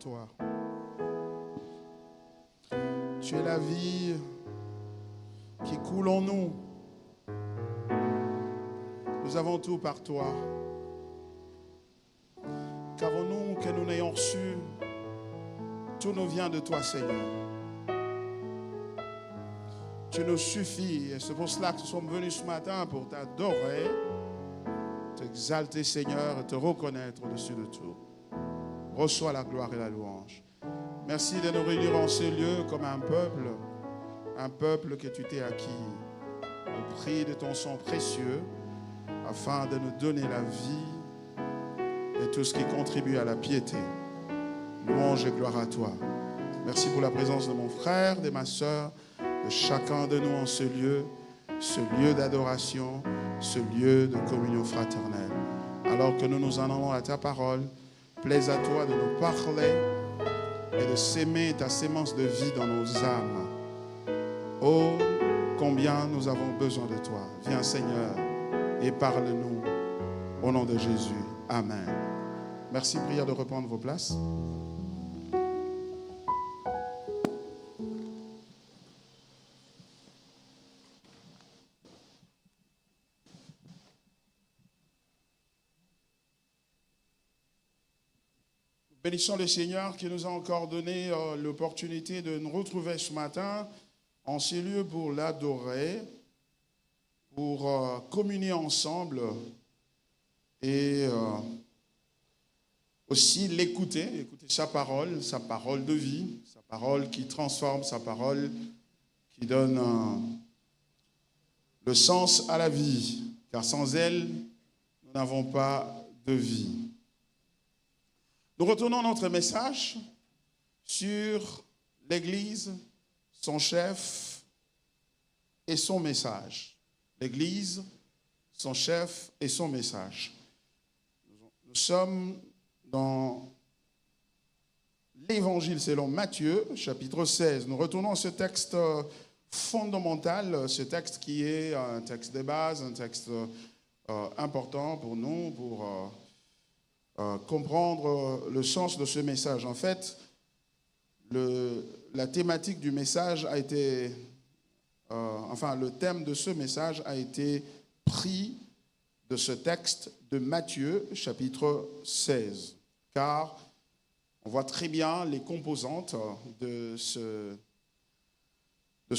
toi. Tu es la vie qui coule en nous. Nous avons tout par toi. Qu'avons-nous que nous n'ayons reçu? Tout nous vient de toi, Seigneur. Tu nous suffis et c'est pour cela que nous sommes venus ce matin pour t'adorer, t'exalter, Seigneur, et te reconnaître au-dessus de tout. Reçois la gloire et la louange. Merci de nous réunir en ce lieu comme un peuple que tu t'es acquis au prix de ton sang précieux, afin de nous donner la vie et tout ce qui contribue à la piété. Louange et gloire à toi. Merci pour la présence de mon frère, de ma soeur, de chacun de nous en ce lieu d'adoration, ce lieu de communion fraternelle. Alors que nous nous en allons à ta parole, plaise à toi de nous parler et de s'aimer ta sémence de vie dans nos âmes. Oh, combien nous avons besoin de toi. Viens, Seigneur, et parle-nous au nom de Jésus. Amen. Merci, prière de reprendre vos places. Bénissons le Seigneur qui nous a encore donné l'opportunité de nous retrouver ce matin en ces lieux pour l'adorer, pour communier ensemble et aussi écouter sa parole de vie, sa parole qui transforme, sa parole qui donne le sens à la vie, car sans elle, nous n'avons pas de vie. Nous retournons notre message sur l'Église, son chef et son message. L'Église, son chef et son message. Nous sommes dans l'Évangile selon Matthieu, chapitre 16. Nous retournons à ce texte fondamental, ce texte qui est un texte de base, un texte important pour nous, pour comprendre le sens de ce message. En fait, la thématique du message a été, le thème de ce message a été pris de ce texte de Matthieu, chapitre 16. Car on voit très bien les composantes de ce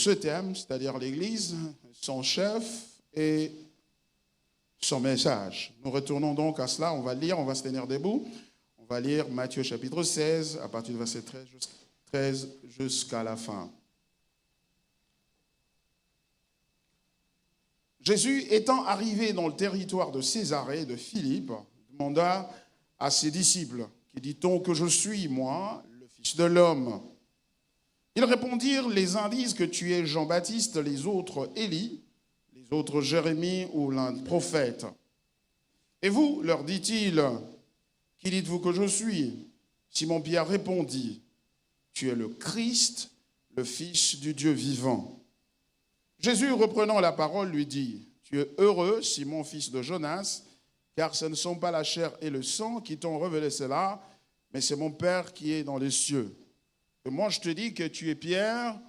thème, c'est-à-dire l'Église, son chef et son message. Nous retournons donc à cela, on va lire, on va se tenir debout. On va lire Matthieu chapitre 16, à partir du verset 13 jusqu'à la fin. Jésus, étant arrivé dans le territoire de Césarée de Philippe, demanda à ses disciples, « Qui dit-on que je suis, moi, le Fils de l'homme ?» Ils répondirent, « Les uns disent que tu es Jean-Baptiste, les autres Élie, les autres Jérémie ou l'un des prophètes. Et vous, leur dit-il, qui dites-vous que je suis ? Simon-Pierre répondit, tu es le Christ, le Fils du Dieu vivant. Jésus, reprenant la parole, lui dit, tu es heureux, Simon, fils de Jonas, car ce ne sont pas la chair et le sang qui t'ont révélé cela, mais c'est mon Père qui est dans les cieux. Et moi, je te dis que tu es Pierre,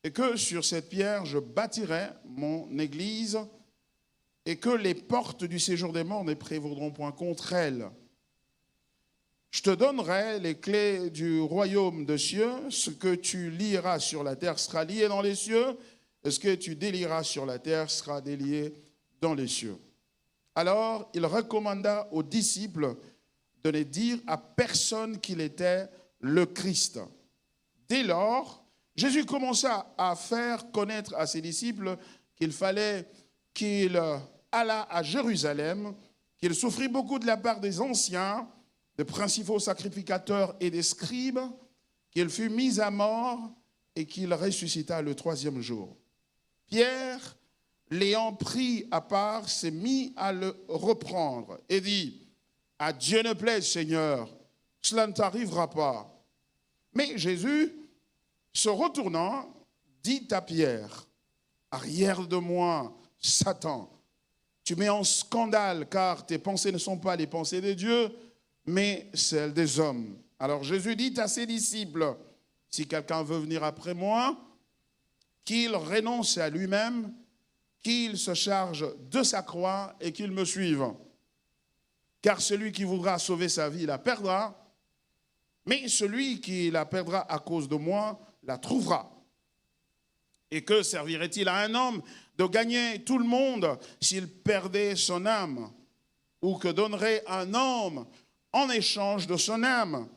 et que sur cette pierre, je bâtirai mon église et que les portes du séjour des morts ne prévaudront point contre elle. Je te donnerai les clés du royaume des cieux. Ce que tu lieras sur la terre sera lié dans les cieux, et ce que tu délieras sur la terre sera délié dans les cieux. Alors, il recommanda aux disciples de ne dire à personne qu'il était le Christ. Dès lors, Jésus commença à faire connaître à ses disciples qu'il fallait qu'il allât à Jérusalem, qu'il souffrit beaucoup de la part des anciens, des principaux sacrificateurs et des scribes, qu'il fut mis à mort et qu'il ressuscita le troisième jour. Pierre, l'ayant pris à part, s'est mis à le reprendre et dit, « À Dieu ne plaise, Seigneur, cela ne t'arrivera pas. » Mais Jésus, se retournant, dit à Pierre, « Arrière de moi, Satan, tu mets en scandale, car tes pensées ne sont pas les pensées de Dieu, mais celles des hommes. » Alors Jésus dit à ses disciples, si quelqu'un veut venir après moi, qu'il renonce à lui-même, qu'il se charge de sa croix et qu'il me suive. Car celui qui voudra sauver sa vie la perdra, mais celui qui la perdra à cause de moi la trouvera. Et que servirait-il à un homme de gagner tout le monde s'il perdait son âme? Ou que donnerait un homme en échange de son âme?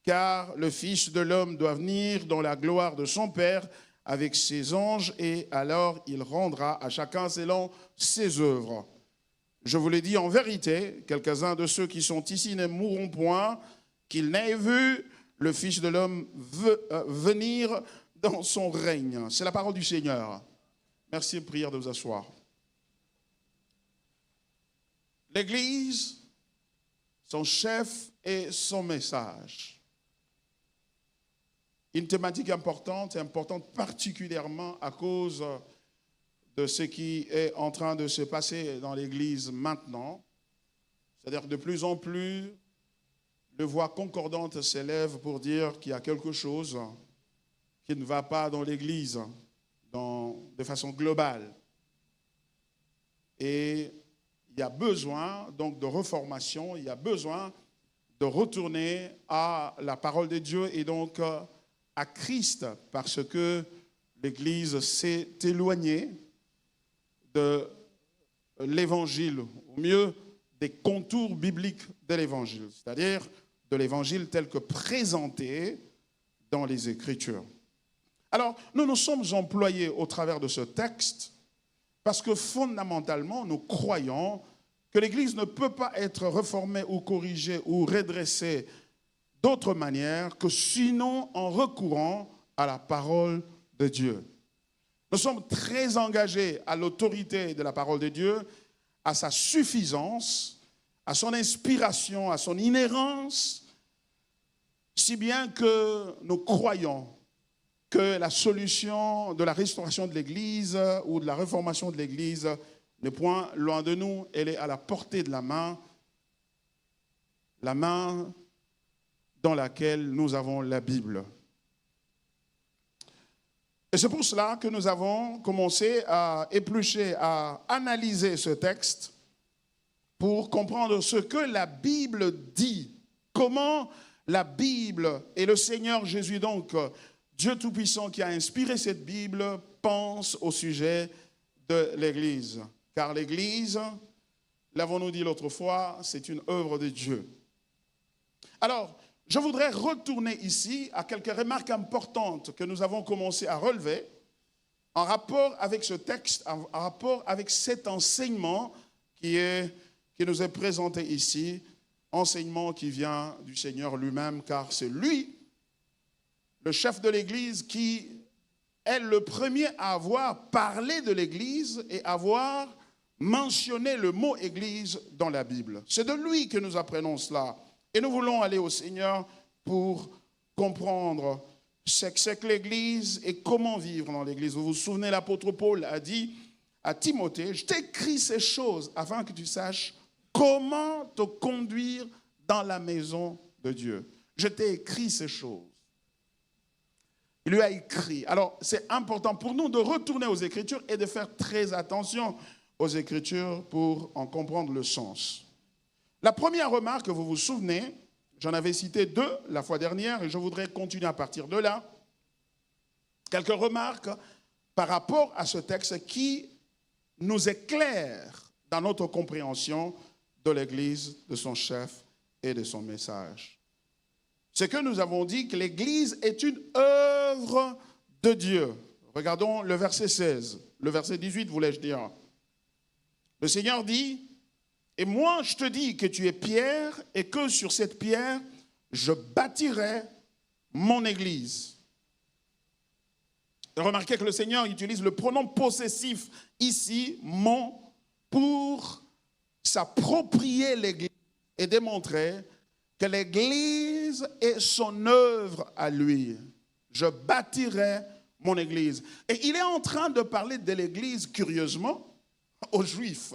Car le Fils de l'homme doit venir dans la gloire de son Père avec ses anges, et alors il rendra à chacun selon ses œuvres. Je vous l'ai dit en vérité, quelques-uns de ceux qui sont ici ne mourront point, qu'ils n'aient vu le Fils de l'homme venir dans son règne. C'est la parole du Seigneur. Merci, prière de vous asseoir. L'Église, son chef et son message. Une thématique importante particulièrement à cause de ce qui est en train de se passer dans l'Église maintenant. C'est-à-dire que de plus en plus, les voix concordantes s'élèvent pour dire qu'il y a quelque chose qui ne va pas dans l'Église de façon globale. Et il y a besoin donc de reformation, il y a besoin de retourner à la parole de Dieu et donc à Christ, parce que l'Église s'est éloignée de l'Évangile, au mieux des contours bibliques de l'Évangile, c'est-à-dire de l'Évangile tel que présenté dans les Écritures. Alors, nous nous sommes employés au travers de ce texte parce que fondamentalement, nous croyons que l'Église ne peut pas être réformée ou corrigée ou redressée d'autre manière que sinon en recourant à la parole de Dieu. Nous sommes très engagés à l'autorité de la parole de Dieu, à sa suffisance, à son inspiration, à son inhérence, si bien que nous croyons que la solution de la restauration de l'Église ou de la réformation de l'Église n'est point loin de nous, elle est à la portée de la main dans laquelle nous avons la Bible. Et c'est pour cela que nous avons commencé à éplucher, à analyser ce texte pour comprendre ce que la Bible dit, comment la Bible et le Seigneur Jésus, donc Dieu Tout-Puissant qui a inspiré cette Bible, pense au sujet de l'Église. Car l'Église, l'avons-nous dit l'autre fois, c'est une œuvre de Dieu. Alors, je voudrais retourner ici à quelques remarques importantes que nous avons commencé à relever en rapport avec ce texte, en rapport avec cet enseignement qui nous est présenté ici, enseignement qui vient du Seigneur lui-même, car c'est lui, le chef de l'Église, qui est le premier à avoir parlé de l'Église et avoir mentionné le mot Église dans la Bible. C'est de lui que nous apprenons cela. Et nous voulons aller au Seigneur pour comprendre ce que c'est que l'Église et comment vivre dans l'Église. Vous vous souvenez, l'apôtre Paul a dit à Timothée, je t'écris ces choses afin que tu saches comment te conduire dans la maison de Dieu. Je t'ai écrit ces choses. Il lui a écrit. Alors, c'est important pour nous de retourner aux Écritures et de faire très attention aux Écritures pour en comprendre le sens. La première remarque, vous vous souvenez, j'en avais cité 2 la fois dernière et je voudrais continuer à partir de là. Quelques remarques par rapport à ce texte qui nous éclairent dans notre compréhension de l'Église, de son chef et de son message. C'est que nous avons dit que l'Église est une œuvre de Dieu. Regardons le verset 16, le verset 18 voulais-je dire. Le Seigneur dit, « Et moi je te dis que tu es pierre et que sur cette pierre, je bâtirai mon Église. » Remarquez que le Seigneur utilise le pronom possessif ici, « mon », pour s'approprier l'Église et démontrer que l'Église est son œuvre à lui. Je bâtirai mon Église. Et il est en train de parler de l'Église, curieusement, aux Juifs.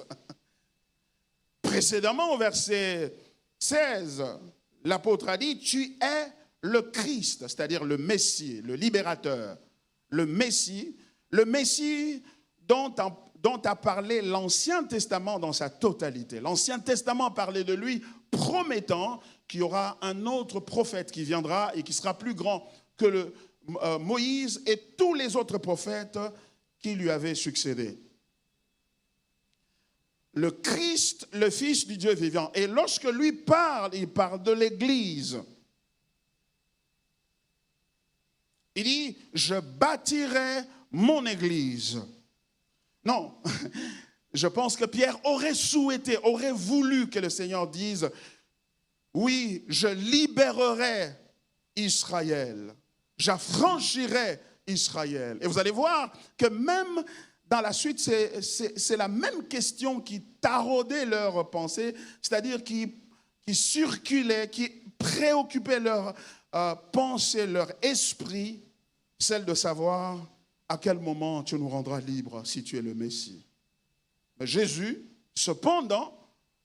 Précédemment, au verset 16, l'apôtre a dit, tu es le Christ, c'est-à-dire le Messie, le libérateur, le Messie dont a parlé l'Ancien Testament dans sa totalité. L'Ancien Testament parlait de lui, promettant qu'il y aura un autre prophète qui viendra et qui sera plus grand que Moïse et tous les autres prophètes qui lui avaient succédé. Le Christ, le Fils du Dieu vivant. Et lorsque lui parle, il parle de l'Église. Il dit, je bâtirai mon Église. Non, je pense que Pierre aurait souhaité, aurait voulu que le Seigneur dise, oui, je libérerai Israël, j'affranchirai Israël. Et vous allez voir que même dans la suite, c'est la même question qui taraudait leur pensée, c'est-à-dire qui circulait, qui préoccupait leur pensée, leur esprit, celle de savoir à quel moment tu nous rendras libres si tu es le Messie. Mais Jésus, cependant,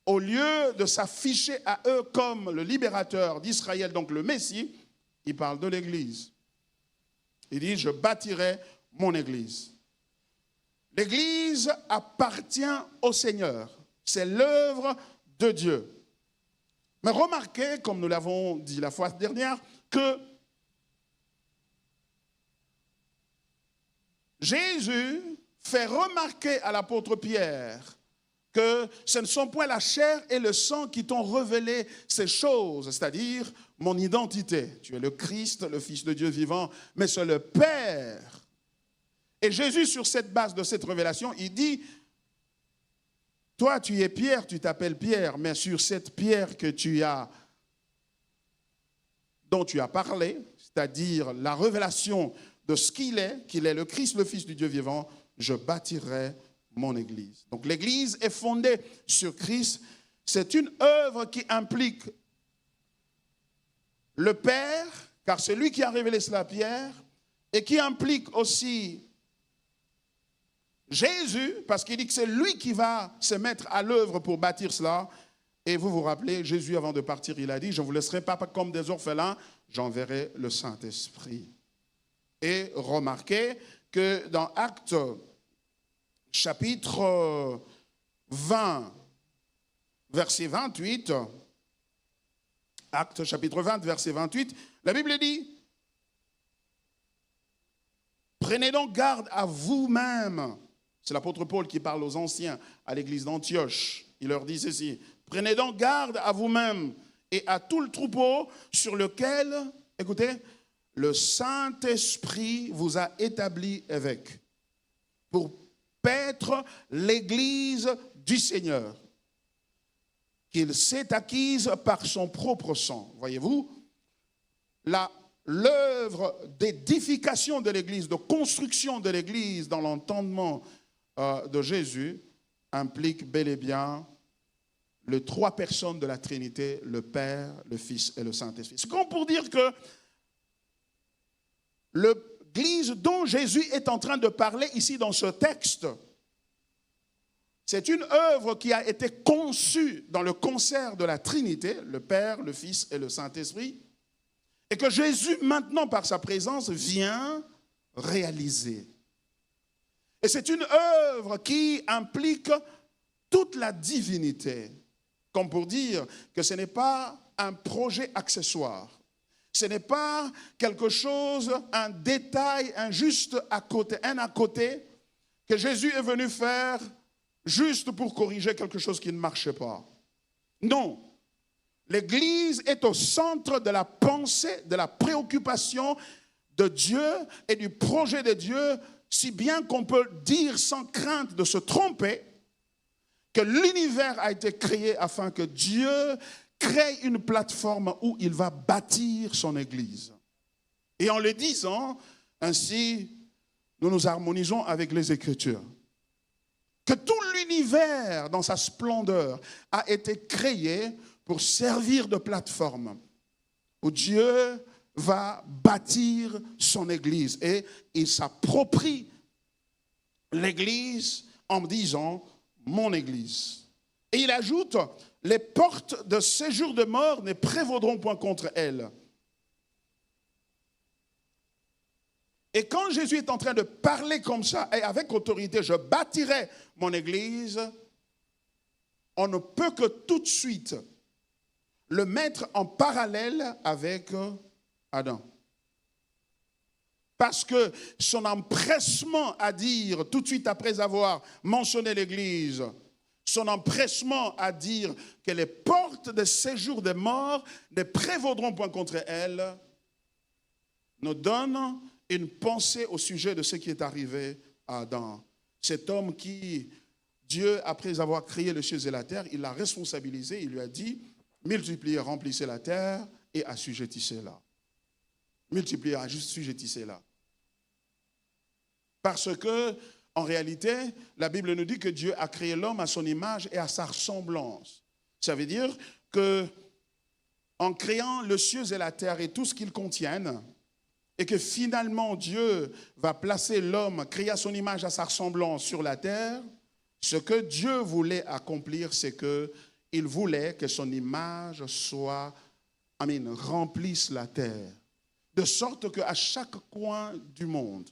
au lieu de s'afficher à eux comme le libérateur d'Israël, donc le Messie, il parle de l'Église. Il dit, je bâtirai mon Église. L'Église appartient au Seigneur. C'est l'œuvre de Dieu. Mais remarquez, comme nous l'avons dit la fois dernière, que Jésus fait remarquer à l'apôtre Pierre que ce ne sont point la chair et le sang qui t'ont révélé ces choses, c'est-à-dire mon identité. Tu es le Christ, le Fils de Dieu vivant, mais c'est le Père. Et Jésus, sur cette base de cette révélation, il dit, toi tu es Pierre, tu t'appelles Pierre, mais sur cette pierre dont tu as parlé, c'est-à-dire la révélation de ce qu'il est le Christ, le Fils du Dieu vivant, je bâtirai mon Église. Donc l'Église est fondée sur Christ. C'est une œuvre qui implique le Père, car c'est lui qui a révélé cela à Pierre, et qui implique aussi Jésus, parce qu'il dit que c'est lui qui va se mettre à l'œuvre pour bâtir cela. Et vous vous rappelez, Jésus, avant de partir, il a dit, je ne vous laisserai pas comme des orphelins, j'enverrai le Saint-Esprit. Et remarquez que dans Actes chapitre 20, verset 28, Actes chapitre 20, verset 28, la Bible dit, prenez donc garde à vous-même. C'est l'apôtre Paul qui parle aux anciens à l'église d'Antioche. Il leur dit ceci, prenez donc garde à vous-même et à tout le troupeau sur lequel, écoutez, le Saint-Esprit vous a établi évêque pour paître l'église du Seigneur, qu'il s'est acquise par son propre sang. Voyez-vous, l'œuvre d'édification de l'église, de construction de l'église dans l'entendement de Jésus implique bel et bien les trois personnes de la Trinité, le Père, le Fils et le Saint-Esprit. C'est comme pour dire que l'église dont Jésus est en train de parler ici dans ce texte, c'est une œuvre qui a été conçue dans le concert de la Trinité, le Père, le Fils et le Saint-Esprit, et que Jésus, maintenant, par sa présence, vient réaliser. Et c'est une œuvre qui implique toute la divinité, comme pour dire que ce n'est pas un projet accessoire. Ce n'est pas quelque chose, un détail, un juste à côté, un à côté, que Jésus est venu faire juste pour corriger quelque chose qui ne marchait pas. Non. L'Église est au centre de la pensée, de la préoccupation de Dieu et du projet de Dieu, si bien qu'on peut dire sans crainte de se tromper que l'univers a été créé afin que Dieu crée une plateforme où il va bâtir son Église. Et en le disant, ainsi, nous nous harmonisons avec les Écritures. Que tout l'univers, dans sa splendeur, a été créé pour servir de plateforme, où Dieu va bâtir son Église. Et il s'approprie l'Église en disant « mon Église ». Et il ajoute les portes de séjour de mort ne prévaudront point contre elle. Et quand Jésus est en train de parler comme ça, et avec autorité, je bâtirai mon église, on ne peut que tout de suite le mettre en parallèle avec Adam. Parce que son empressement à dire, tout de suite après avoir mentionné l'église, son empressement à dire que les portes de séjour des morts ne prévaudront point contre elle, nous donne une pensée au sujet de ce qui est arrivé à Adam. Cet homme qui, Dieu, après avoir créé les cieux et la terre, il l'a responsabilisé, il lui a dit, multipliez, remplissez la terre et assujettissez-la. Multipliez, assujettissez-la. Parce que, en réalité, la Bible nous dit que Dieu a créé l'homme à son image et à sa ressemblance. Ça veut dire que, en créant les cieux et la terre et tout ce qu'ils contiennent, et que finalement Dieu va placer l'homme créé à son image, à sa ressemblance sur la terre, ce que Dieu voulait accomplir, c'est qu'il voulait que son image remplisse la terre. De sorte qu'à chaque coin du monde,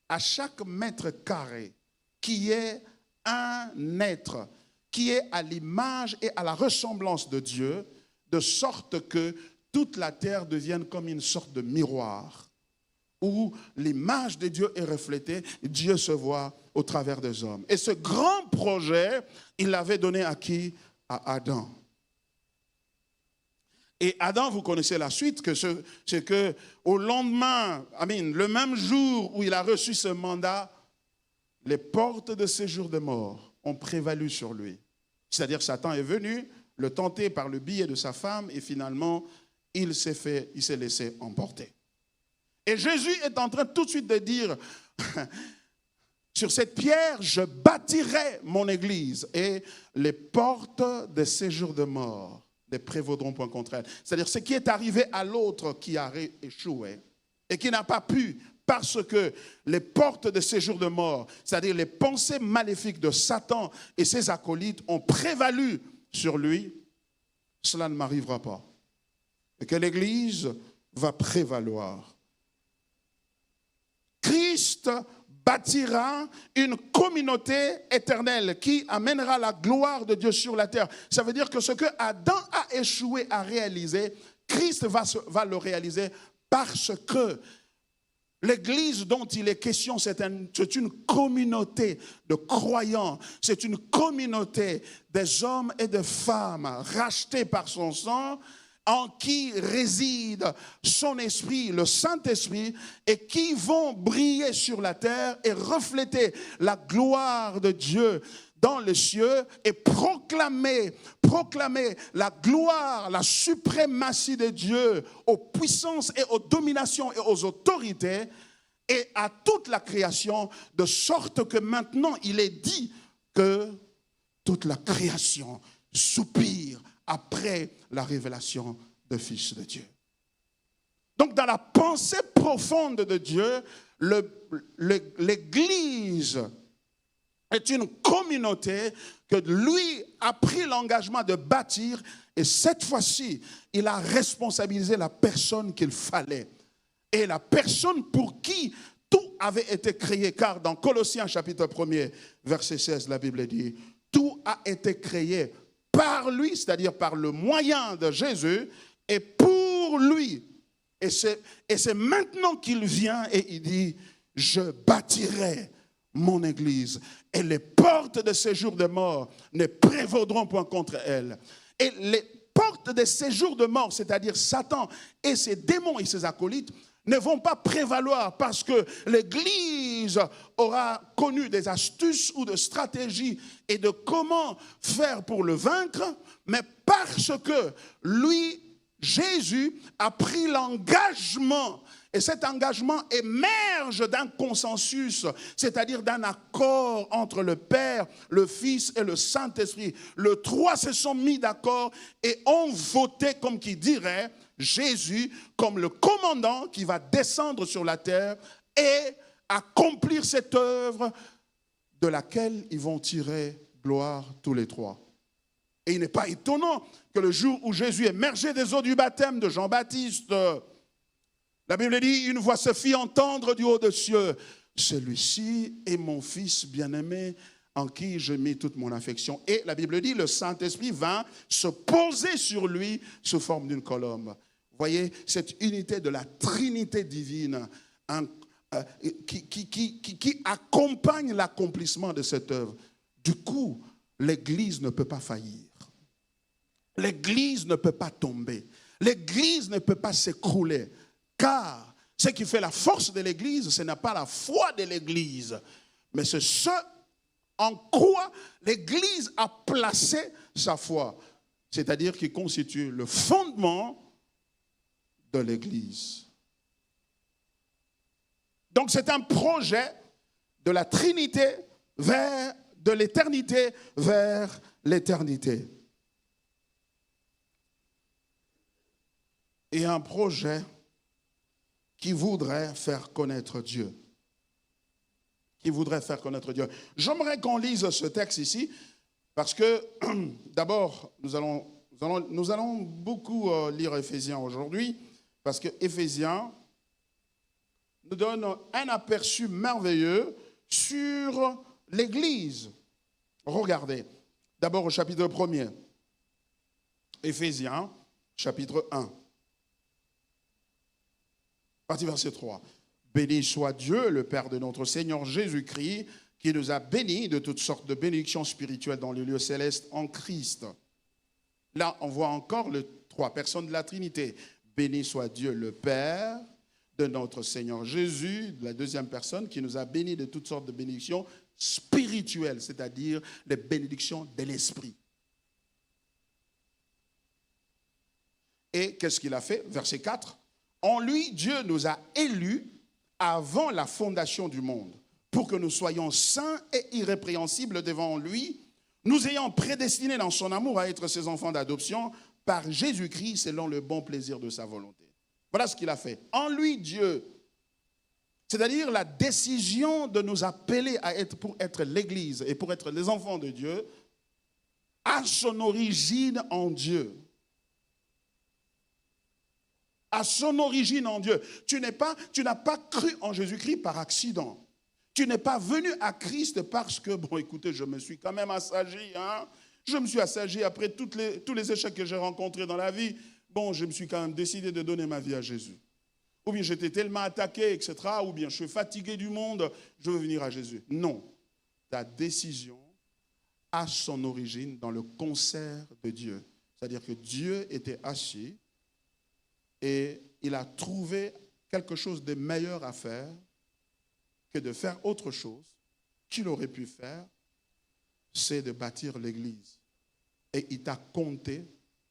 à chaque mètre carré, qui est un être, qui est à l'image et à la ressemblance de Dieu, de sorte que toute la terre devienne comme une sorte de miroir, où l'image de Dieu est reflétée, Dieu se voit au travers des hommes. Et ce grand projet, il l'avait donné à qui? À Adam. Et Adam, vous connaissez la suite, c'est que au lendemain, le même jour où il a reçu ce mandat, les portes de séjour de mort ont prévalu sur lui. C'est-à-dire Satan est venu le tenter par le biais de sa femme et finalement, il s'est laissé emporter. Et Jésus est en train tout de suite de dire, sur cette pierre, je bâtirai mon église et les portes des séjours de mort ne prévaudront point contre elle. C'est-à-dire ce qui est arrivé à l'autre qui a échoué et qui n'a pas pu, parce que les portes de séjour de mort, c'est-à-dire les pensées maléfiques de Satan et ses acolytes ont prévalu sur lui, cela ne m'arrivera pas. Et que l'église va prévaloir. Christ bâtira une communauté éternelle qui amènera la gloire de Dieu sur la terre. Ça veut dire que ce que Adam a échoué à réaliser, Christ va le réaliser parce que l'église dont il est question, c'est une communauté de croyants, c'est une communauté des hommes et des femmes rachetés par son sang, en qui réside son esprit, le Saint-Esprit, et qui vont briller sur la terre et refléter la gloire de Dieu dans les cieux et proclamer la gloire, la suprématie de Dieu aux puissances et aux dominations et aux autorités et à toute la création, de sorte que maintenant il est dit que toute la création soupire après la révélation du Fils de Dieu. Donc dans la pensée profonde de Dieu, l'Église est une communauté que lui a pris l'engagement de bâtir, et cette fois-ci, il a responsabilisé la personne qu'il fallait. Et la personne pour qui tout avait été créé, car dans Colossiens chapitre 1er, verset 16, la Bible dit, tout a été créé par lui, c'est-à-dire par le moyen de Jésus, et pour lui. Et c'est maintenant qu'il vient et il dit, je bâtirai mon église et les portes de séjour de mort ne prévaudront point contre elle. Et les portes de séjour de mort, c'est-à-dire Satan et ses démons et ses acolytes, ne vont pas prévaloir parce que l'Église aura connu des astuces ou des stratégies et de comment faire pour le vaincre, mais parce que lui, Jésus, a pris l'engagement. Et cet engagement émerge d'un consensus, c'est-à-dire d'un accord entre le Père, le Fils et le Saint-Esprit. Les trois se sont mis d'accord et ont voté, comme qui dirait, Jésus comme le commandant qui va descendre sur la terre et accomplir cette œuvre de laquelle ils vont tirer gloire tous les trois. Et il n'est pas étonnant que le jour où Jésus émergeait des eaux du baptême de Jean-Baptiste, la Bible dit, une voix se fit entendre du haut des cieux. Celui-ci est mon fils bien-aimé en qui je mets toute mon affection. Et la Bible dit, le Saint-Esprit vint se poser sur lui sous forme d'une colombe. Vous voyez, cette unité de la Trinité divine qui accompagne l'accomplissement de cette œuvre. Du coup, l'Église ne peut pas faillir. L'Église ne peut pas tomber. L'Église ne peut pas s'écrouler. Car ce qui fait la force de l'Église, ce n'est pas la foi de l'Église, mais c'est ce en quoi l'Église a placé sa foi. C'est-à-dire qui constitue le fondement de l'Église. Donc c'est un projet de la Trinité de l'éternité vers l'éternité. Et un projet qui voudrait faire connaître Dieu. Qui voudrait faire connaître Dieu. J'aimerais qu'on lise ce texte ici, parce que d'abord, nous allons beaucoup lire Éphésiens aujourd'hui, parce que Éphésiens nous donne un aperçu merveilleux sur l'Église. Regardez, d'abord au chapitre 1er, Éphésiens, chapitre 1. Partie verset 3. Béni soit Dieu, le Père de notre Seigneur Jésus-Christ, qui nous a bénis de toutes sortes de bénédictions spirituelles dans les lieux célestes en Christ. Là, on voit encore les trois personnes de la Trinité. Béni soit Dieu, le Père de notre Seigneur Jésus, la deuxième personne, qui nous a bénis de toutes sortes de bénédictions spirituelles, c'est-à-dire les bénédictions de l'Esprit. Et qu'est-ce qu'il a fait? Verset 4. En lui, Dieu nous a élus avant la fondation du monde, pour que nous soyons saints et irrépréhensibles devant lui, nous ayant prédestinés dans son amour à être ses enfants d'adoption par Jésus-Christ selon le bon plaisir de sa volonté. Voilà ce qu'il a fait. En lui, Dieu, c'est-à-dire la décision de nous appeler à être, pour être l'Église et pour être les enfants de Dieu, a son origine en Dieu. À son origine en Dieu. Tu n'as pas cru en Jésus-Christ par accident. Tu n'es pas venu à Christ parce que, bon, écoutez, je me suis quand même assagi. Je me suis assagi après tous les échecs que j'ai rencontrés dans la vie. Bon, je me suis quand même décidé de donner ma vie à Jésus. Ou bien j'étais tellement attaqué, etc. Ou bien je suis fatigué du monde, je veux venir à Jésus. Non. Ta décision a son origine dans le concert de Dieu. C'est-à-dire que Dieu était assis et il a trouvé quelque chose de meilleur à faire que de faire autre chose qu'il aurait pu faire, c'est de bâtir l'Église. Et il t'a compté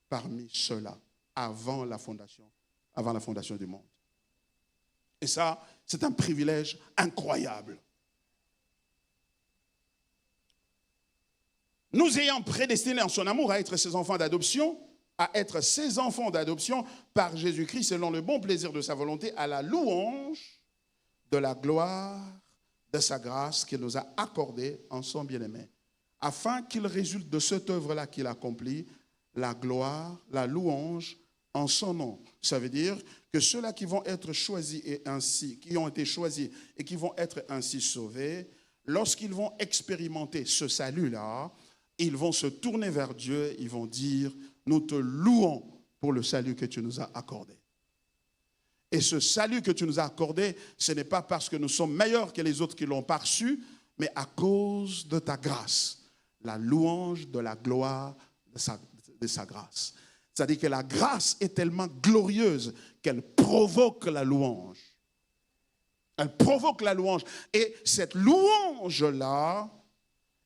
parmi ceux-là avant la fondation du monde. Et ça, c'est un privilège incroyable. Nous ayant prédestinés en son amour à être ses enfants d'adoption, par Jésus-Christ selon le bon plaisir de sa volonté, à la louange de la gloire de sa grâce qu'il nous a accordée en son bien-aimé, afin qu'il résulte de cette œuvre-là qu'il accomplit, la gloire, la louange en son nom. Ça veut dire que ceux-là qui vont être choisis qui ont été choisis et qui vont être ainsi sauvés, lorsqu'ils vont expérimenter ce salut-là, ils vont se tourner vers Dieu, ils vont dire: nous te louons pour le salut que tu nous as accordé. Et ce salut que tu nous as accordé, ce n'est pas parce que nous sommes meilleurs que les autres qui l'ont pas reçu, mais à cause de ta grâce. La louange de la gloire de sa grâce. C'est-à-dire que la grâce est tellement glorieuse qu'elle provoque la louange. Elle provoque la louange. Et cette louange-là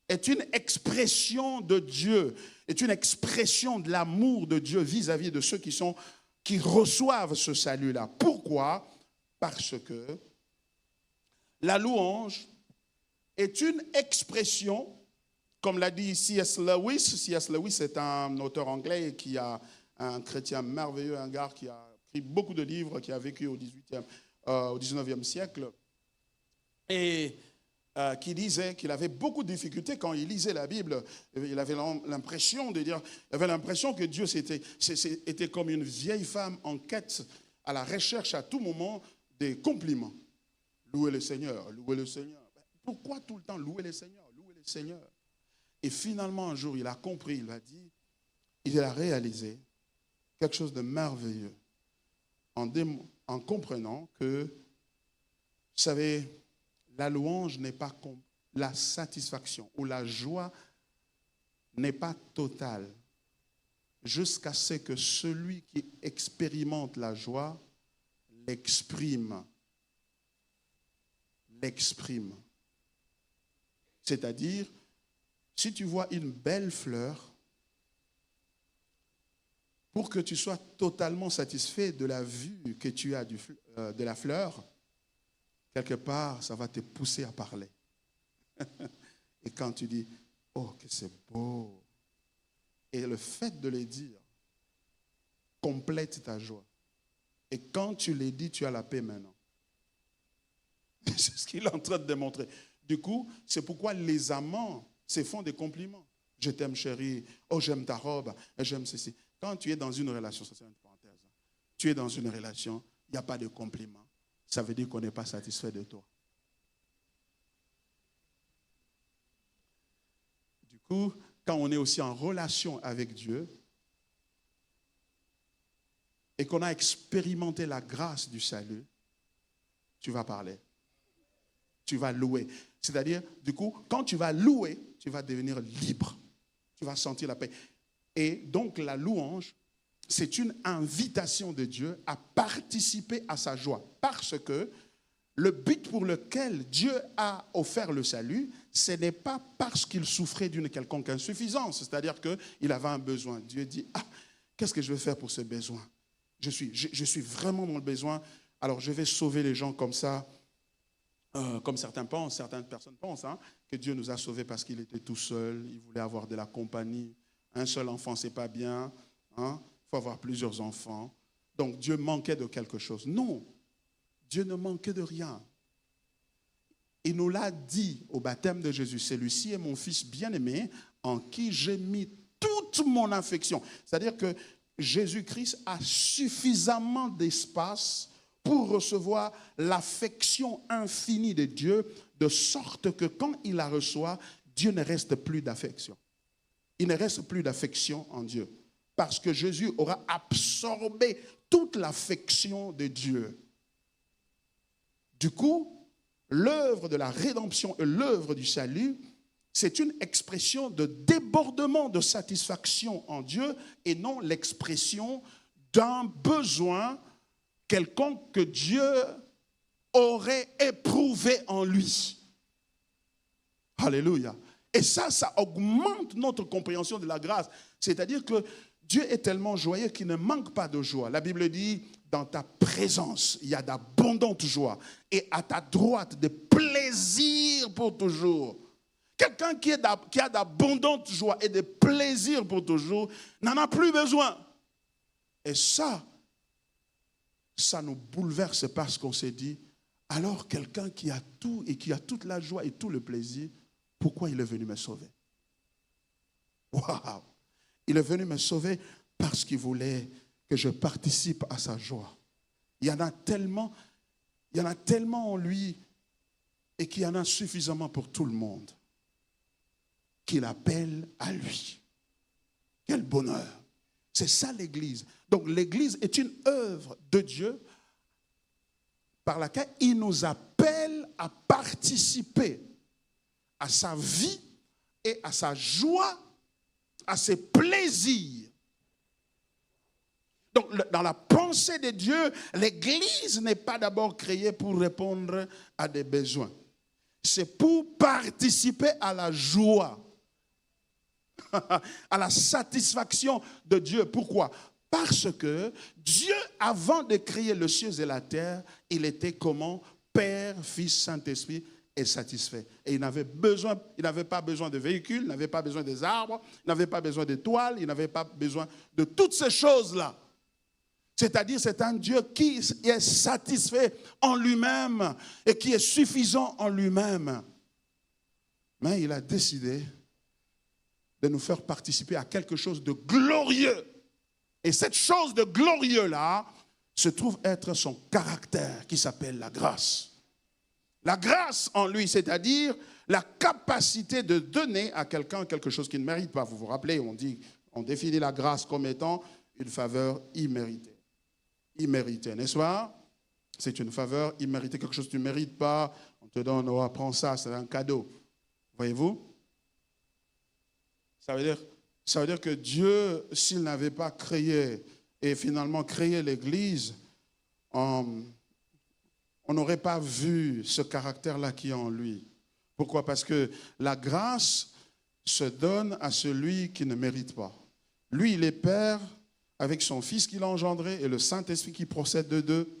est une expression de Dieu, est une expression de l'amour de Dieu vis-à-vis de ceux qui reçoivent ce salut-là. Pourquoi? Parce que la louange est une expression, comme l'a dit C.S. Lewis. C.S. Lewis est un auteur anglais qui a un chrétien merveilleux, un gars qui a écrit beaucoup de livres, qui a vécu au 19e siècle. Et qui disait qu'il avait beaucoup de difficultés quand il lisait la Bible. Il avait l'impression que Dieu était comme une vieille femme en quête, à la recherche à tout moment des compliments. Louer le Seigneur, louer le Seigneur. Pourquoi tout le temps louer le Seigneur, louer le Seigneur? Et finalement, un jour, il a compris, il a réalisé quelque chose de merveilleux en comprenant que, vous savez, la louange n'est pas la satisfaction ou la joie n'est pas totale jusqu'à ce que celui qui expérimente la joie l'exprime. C'est-à-dire, si tu vois une belle fleur, pour que tu sois totalement satisfait de la vue que tu as de la fleur, quelque part, ça va te pousser à parler. Et quand tu dis, oh, que c'est beau, et le fait de le dire complète ta joie. Et quand tu le dis, tu as la paix maintenant. C'est ce qu'il est en train de démontrer. Du coup, c'est pourquoi les amants se font des compliments. Je t'aime chérie, oh j'aime ta robe, j'aime ceci. Quand tu es dans une relation, ça c'est une parenthèse, tu es dans une relation, il n'y a pas de compliments. Ça veut dire qu'on n'est pas satisfait de toi. Du coup, quand on est aussi en relation avec Dieu et qu'on a expérimenté la grâce du salut, tu vas parler. Tu vas louer. C'est-à-dire, du coup, quand tu vas louer, tu vas devenir libre. Tu vas sentir la paix. Et donc, la louange, c'est une invitation de Dieu à participer à sa joie. Parce que le but pour lequel Dieu a offert le salut, ce n'est pas parce qu'il souffrait d'une quelconque insuffisance. C'est-à-dire qu'il avait un besoin. Dieu dit, qu'est-ce que je vais faire pour ce besoin? Je suis vraiment dans le besoin. Alors, je vais sauver les gens comme ça. Comme certaines personnes pensent, que Dieu nous a sauvés parce qu'il était tout seul, il voulait avoir de la compagnie. Un seul enfant, ce n'est pas bien. Il faut avoir plusieurs enfants. Donc Dieu manquait de quelque chose. Non, Dieu ne manquait de rien. Il nous l'a dit au baptême de Jésus, celui-ci est mon fils bien-aimé en qui j'ai mis toute mon affection. C'est-à-dire que Jésus-Christ a suffisamment d'espace pour recevoir l'affection infinie de Dieu, de sorte que quand il la reçoit, Dieu ne reste plus d'affection. Il ne reste plus d'affection en Dieu. Parce que Jésus aura absorbé toute l'affection de Dieu. Du coup, l'œuvre de la rédemption et l'œuvre du salut, c'est une expression de débordement de satisfaction en Dieu et non l'expression d'un besoin quelconque que Dieu aurait éprouvé en lui. Alléluia. Et ça augmente notre compréhension de la grâce. C'est-à-dire que Dieu est tellement joyeux qu'il ne manque pas de joie. La Bible dit, dans ta présence, il y a d'abondantes joies. Et à ta droite, des plaisirs pour toujours. Quelqu'un qui a d'abondantes joies et des plaisirs pour toujours n'en a plus besoin. Et ça nous bouleverse parce qu'on s'est dit, alors quelqu'un qui a tout et qui a toute la joie et tout le plaisir, pourquoi il est venu me sauver? Waouh! Il est venu me sauver parce qu'il voulait que je participe à sa joie. Il y en a tellement en lui et qu'il y en a suffisamment pour tout le monde qu'il appelle à lui. Quel bonheur! C'est ça l'Église. Donc l'Église est une œuvre de Dieu par laquelle il nous appelle à participer à sa vie et à sa joie, à ses plaisirs. Donc dans la pensée de Dieu, l'Église n'est pas d'abord créée pour répondre à des besoins. C'est pour participer à la joie, à la satisfaction de Dieu. Pourquoi? Parce que Dieu, avant de créer les cieux et la terre, il était comment? Père, Fils, Saint-Esprit, est satisfait. Et il n'avait pas besoin de véhicules, il n'avait pas besoin des arbres, il n'avait pas besoin d'étoiles, il n'avait pas besoin de toutes ces choses-là. C'est-à-dire, c'est un Dieu qui est satisfait en lui-même et qui est suffisant en lui-même. Mais il a décidé de nous faire participer à quelque chose de glorieux. Et cette chose de glorieux-là se trouve être son caractère qui s'appelle la grâce. La grâce en lui, c'est-à-dire la capacité de donner à quelqu'un quelque chose qu'il ne mérite pas. Vous vous rappelez, on définit la grâce comme étant une faveur imméritée. Imméritée, n'est-ce pas? C'est une faveur imméritée, quelque chose que tu ne mérites pas. On te donne, oh, prends ça, c'est un cadeau. Voyez-vous? Ça veut dire que Dieu, s'il n'avait pas créé et finalement créé l'Église, on n'aurait pas vu ce caractère-là qui est en lui. Pourquoi? Parce que la grâce se donne à celui qui ne mérite pas. Lui, il est Père avec son Fils qu'il a engendré et le Saint-Esprit qui procède de deux.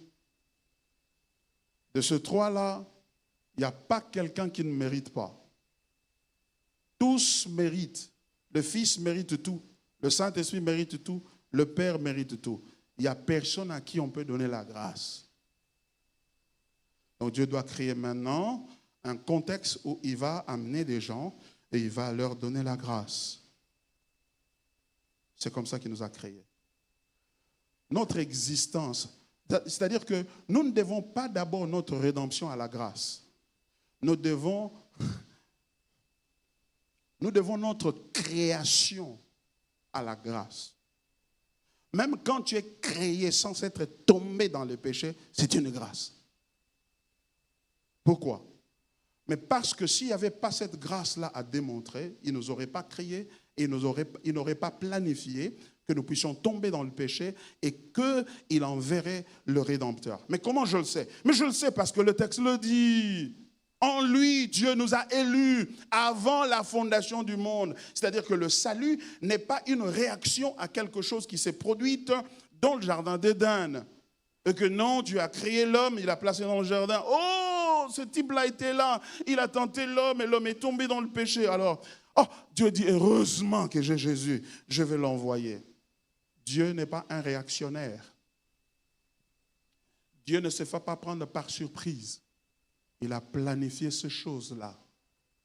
De ce trois-là, il n'y a pas quelqu'un qui ne mérite pas. Tous méritent. Le Fils mérite tout. Le Saint-Esprit mérite tout. Le Père mérite tout. Il n'y a personne à qui on peut donner la grâce. Donc Dieu doit créer maintenant un contexte où il va amener des gens et il va leur donner la grâce. C'est comme ça qu'il nous a créés. Notre existence, c'est-à-dire que nous ne devons pas d'abord notre rédemption à la grâce. Nous devons notre création à la grâce. Même quand tu es créé sans être tombé dans le péché, c'est une grâce. Pourquoi? Mais parce que s'il n'y avait pas cette grâce-là à démontrer, il ne nous aurait pas créé et il n'aurait pas planifié que nous puissions tomber dans le péché et qu'il enverrait le Rédempteur. Mais comment je le sais? Mais je le sais parce que le texte le dit. En lui, Dieu nous a élus avant la fondation du monde. C'est-à-dire que le salut n'est pas une réaction à quelque chose qui s'est produit dans le jardin d'Éden. Et que non, Dieu a créé l'homme, il l'a placé dans le jardin. Oh, ce type-là était là, il a tenté l'homme et l'homme est tombé dans le péché. Alors, oh, Dieu dit, heureusement que j'ai Jésus, je vais l'envoyer. Dieu n'est pas un réactionnaire. Dieu ne se fait pas prendre par surprise. Il a planifié ces choses-là.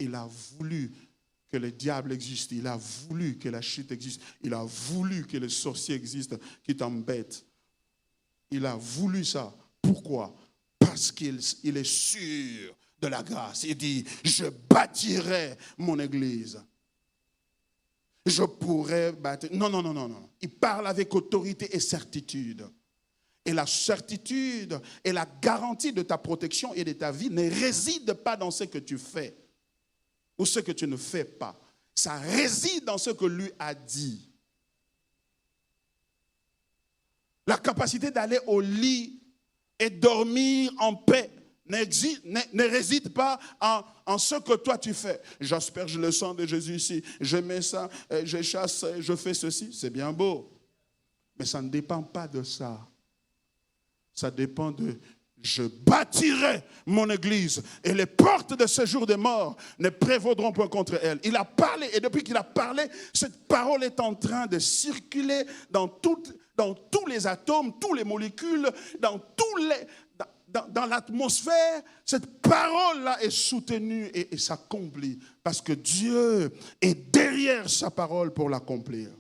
Il a voulu que le diable existe. Il a voulu que la chute existe. Il a voulu que les sorciers existent qui t'embêtent. Il a voulu ça. Pourquoi? Parce qu'il est sûr de la grâce. Il dit, je bâtirai mon église. Je pourrais bâtir. Non. Il parle avec autorité et certitude. Et la certitude et la garantie de ta protection et de ta vie ne résident pas dans ce que tu fais ou ce que tu ne fais pas. Ça réside dans ce que lui a dit. La capacité d'aller au lit et dormir en paix ne réside pas en ce que toi tu fais. J'asperge le sang de Jésus ici, je mets ça, je chasse, je fais ceci. C'est bien beau. Mais ça ne dépend pas de ça. Ça dépend de « je bâtirai mon église et les portes de ce jour des morts ne prévaudront point contre elle ». Il a parlé et depuis qu'il a parlé, cette parole est en train de circuler dans tous les atomes, toutes les molécules, dans l'atmosphère. Cette parole-là est soutenue et s'accomplit parce que Dieu est derrière sa parole pour l'accomplir.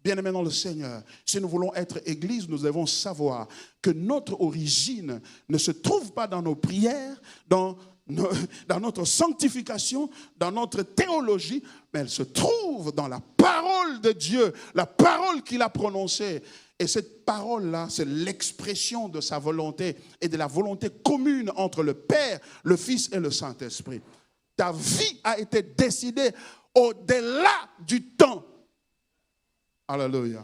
Bien-aimés dans le Seigneur, si nous voulons être Église, nous devons savoir que notre origine ne se trouve pas dans nos prières, dans notre sanctification, dans notre théologie, mais elle se trouve dans la parole de Dieu, la parole qu'il a prononcée. Et cette parole-là, c'est l'expression de sa volonté et de la volonté commune entre le Père, le Fils et le Saint-Esprit. Ta vie a été décidée au-delà du temps. Alléluia.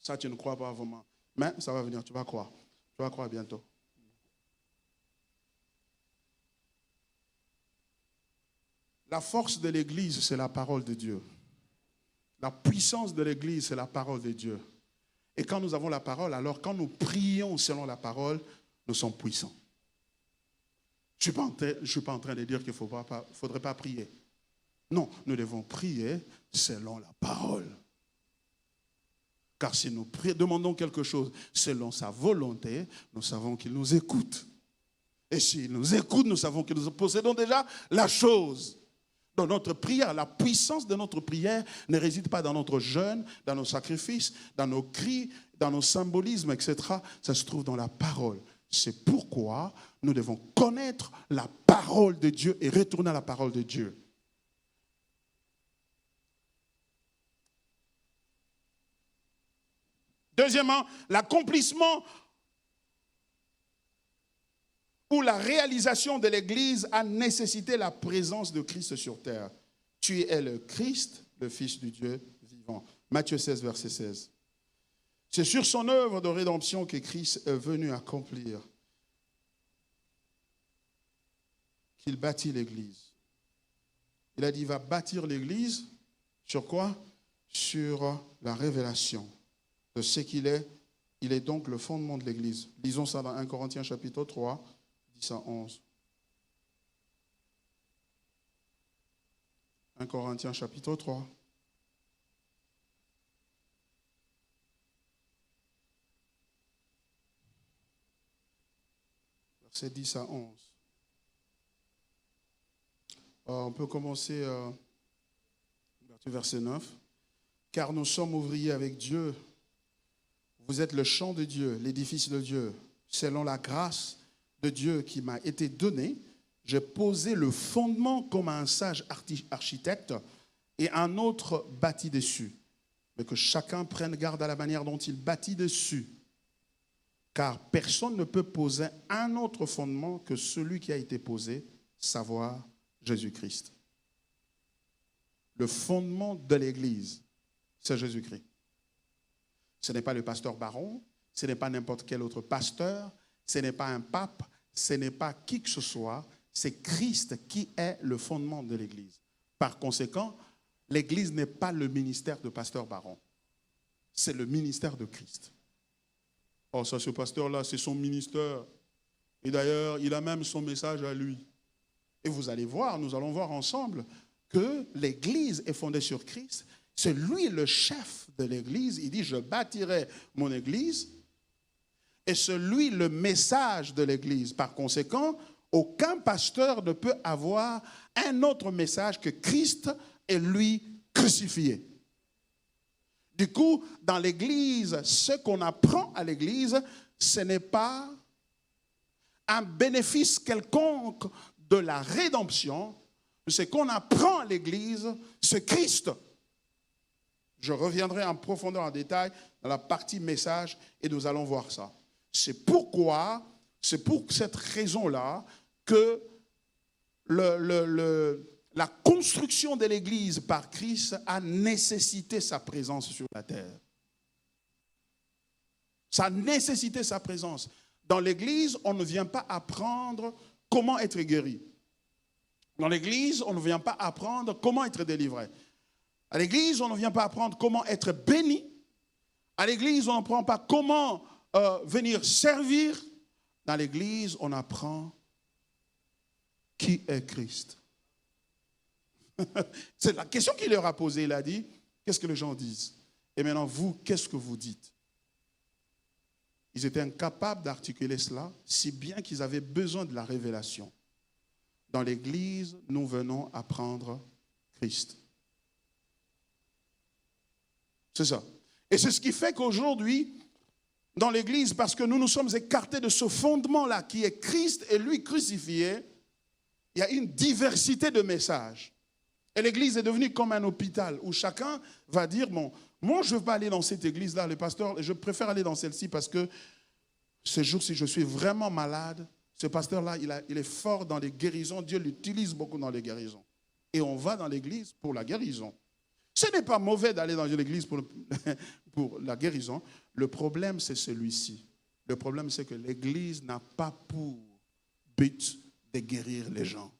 Ça, tu ne crois pas vraiment. Mais ça va venir, tu vas croire. Tu vas croire bientôt. La force de l'Église, c'est la parole de Dieu. La puissance de l'Église, c'est la parole de Dieu. Et quand nous avons la parole, alors quand nous prions selon la parole, nous sommes puissants. Je ne suis pas en train de dire qu'il ne faudrait pas prier. Non, nous devons prier selon la parole. Car si nous demandons quelque chose selon sa volonté, nous savons qu'il nous écoute. Et s'il nous écoute, nous savons que nous possédons déjà la chose. Dans notre prière, la puissance de notre prière ne réside pas dans notre jeûne, dans nos sacrifices, dans nos cris, dans nos symbolismes, etc. Ça se trouve dans la parole. C'est pourquoi nous devons connaître la parole de Dieu et retourner à la parole de Dieu. Deuxièmement, l'accomplissement ou la réalisation de l'Église a nécessité la présence de Christ sur terre. Tu es le Christ, le Fils du Dieu vivant. Matthieu 16, verset 16. C'est sur son œuvre de rédemption que Christ est venu accomplir qu'il bâtit l'Église. Il a dit, il va bâtir l'Église sur quoi? Sur la révélation de ce qu'il est. Il est donc le fondement de l'Église. Lisons ça dans 1 Corinthiens chapitre 3, 10 à 11. 1 Corinthiens chapitre 3. Versets 10 à 11. On peut commencer verset 9. Car nous sommes ouvriers avec Dieu. Vous êtes le champ de Dieu, l'édifice de Dieu. Selon la grâce de Dieu qui m'a été donnée, j'ai posé le fondement comme un sage architecte et un autre bâtit dessus. Mais que chacun prenne garde à la manière dont il bâtit dessus. Car personne ne peut poser un autre fondement que celui qui a été posé, savoir Jésus-Christ. Le fondement de l'Église, c'est Jésus-Christ. Ce n'est pas le pasteur Baron, ce n'est pas n'importe quel autre pasteur, ce n'est pas un pape, ce n'est pas qui que ce soit, c'est Christ qui est le fondement de l'Église. Par conséquent, l'Église n'est pas le ministère de pasteur Baron, c'est le ministère de Christ. Oh, ça, ce pasteur-là, c'est son ministère. Et d'ailleurs, il a même son message à lui. Et vous allez voir, nous allons voir ensemble que l'Église est fondée sur Christ. C'est lui le chef de l'Église. Il dit, je bâtirai mon Église. Et c'est lui le message de l'Église. Par conséquent, aucun pasteur ne peut avoir un autre message que Christ et lui crucifié. Du coup, dans l'Église, ce qu'on apprend à l'Église, ce n'est pas un bénéfice quelconque de la rédemption. Ce qu'on apprend à l'Église, c'est Christ. Je reviendrai en profondeur, en détail, dans la partie message, et nous allons voir ça. C'est pour cette raison-là que la construction de l'Église par Christ a nécessité sa présence sur la terre. Ça a nécessité sa présence. Dans l'Église, on ne vient pas apprendre comment être guéri. Dans l'Église, on ne vient pas apprendre comment être délivré. À l'Église, on ne vient pas apprendre comment être béni. À l'Église, on n'apprend pas comment venir servir. Dans l'Église, on apprend qui est Christ. C'est la question qu'il leur a posée. Il a dit, qu'est-ce que les gens disent? Et maintenant, vous, qu'est-ce que vous dites? Ils étaient incapables d'articuler cela, si bien qu'ils avaient besoin de la révélation. Dans l'Église, nous venons apprendre Christ. C'est ça. Et c'est ce qui fait qu'aujourd'hui, dans l'Église, parce que nous nous sommes écartés de ce fondement-là qui est Christ et lui crucifié, il y a une diversité de messages. Et l'Église est devenue comme un hôpital où chacun va dire, bon, moi je ne veux pas aller dans cette église-là, le pasteur, je préfère aller dans celle-ci parce que ce jour-ci je suis vraiment malade. Ce pasteur-là, il est fort dans les guérisons, Dieu l'utilise beaucoup dans les guérisons. Et on va dans l'église pour la guérison. Ce n'est pas mauvais d'aller dans l'église pour la guérison. Le problème, c'est celui-ci. Le problème, c'est que l'église n'a pas pour but de guérir les gens.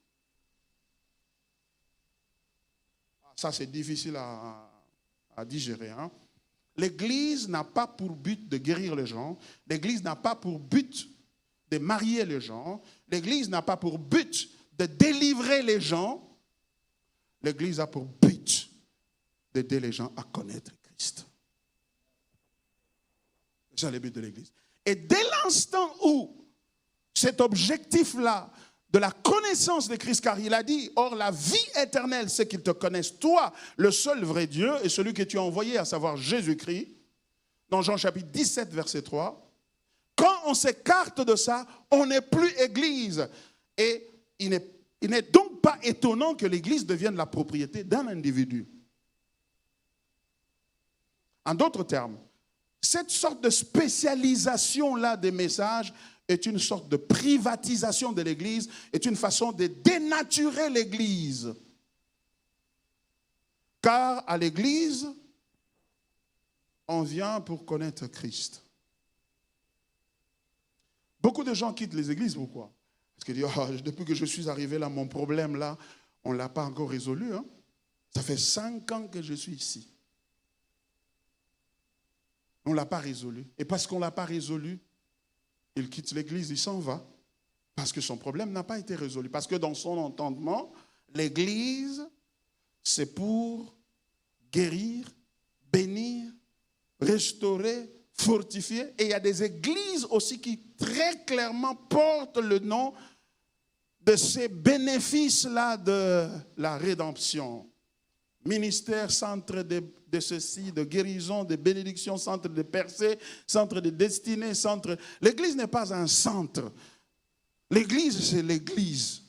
Ça, c'est difficile à digérer. Hein? L'église n'a pas pour but de guérir les gens. L'église n'a pas pour but de marier les gens. L'église n'a pas pour but de délivrer les gens. L'église a pour but d'aider les gens à connaître Christ. C'est le but de l'église. Et dès l'instant où cet objectif-là de la connaissance de Christ, car il a dit, or la vie éternelle, c'est qu'ils te connaissent, toi, le seul vrai Dieu, et celui que tu as envoyé, à savoir Jésus-Christ, dans Jean chapitre 17, verset 3. Quand on s'écarte de ça, on n'est plus Église. Et il n'est donc pas étonnant que l'Église devienne la propriété d'un individu. En d'autres termes, cette sorte de spécialisation-là des messages est une sorte de privatisation de l'Église, est une façon de dénaturer l'Église. Car à l'Église, on vient pour connaître Christ. Beaucoup de gens quittent les églises, pourquoi? Parce qu'ils disent, oh, depuis que je suis arrivé là, mon problème là, on ne l'a pas encore résolu. Hein? Ça fait 5 ans que je suis ici. On ne l'a pas résolu. Et parce qu'on ne l'a pas résolu, il quitte l'église, il s'en va. Parce que son problème n'a pas été résolu. Parce que dans son entendement, l'église, c'est pour guérir, bénir, restaurer, fortifier. Et il y a des églises aussi qui très clairement portent le nom de ces bénéfices-là de la rédemption. Ministère, centre de ceci, de guérison, de bénédiction, centre de percée, centre de destinée, centre... L'église n'est pas un centre. L'église, c'est l'église.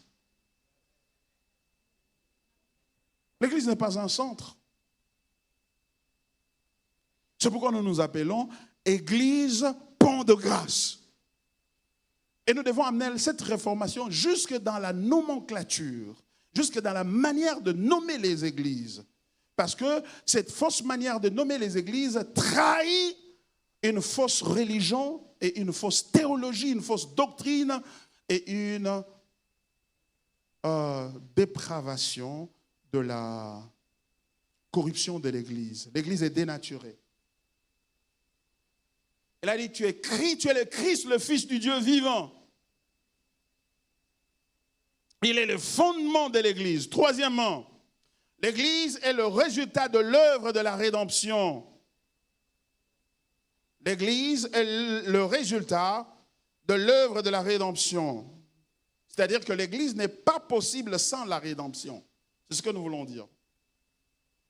L'église n'est pas un centre. C'est pourquoi nous nous appelons Église Pont de Grâce. Et nous devons amener cette réformation jusque dans la nomenclature, jusque dans la manière de nommer les églises. Parce que cette fausse manière de nommer les églises trahit une fausse religion et une fausse théologie, une fausse doctrine et une dépravation de la corruption de l'église. L'église est dénaturée. Elle a dit, tu es le Christ, le Fils du Dieu vivant. Il est le fondement de l'église. Troisièmement, l'église est le résultat de l'œuvre de la rédemption. L'église est le résultat de l'œuvre de la rédemption. C'est-à-dire que l'église n'est pas possible sans la rédemption. C'est ce que nous voulons dire.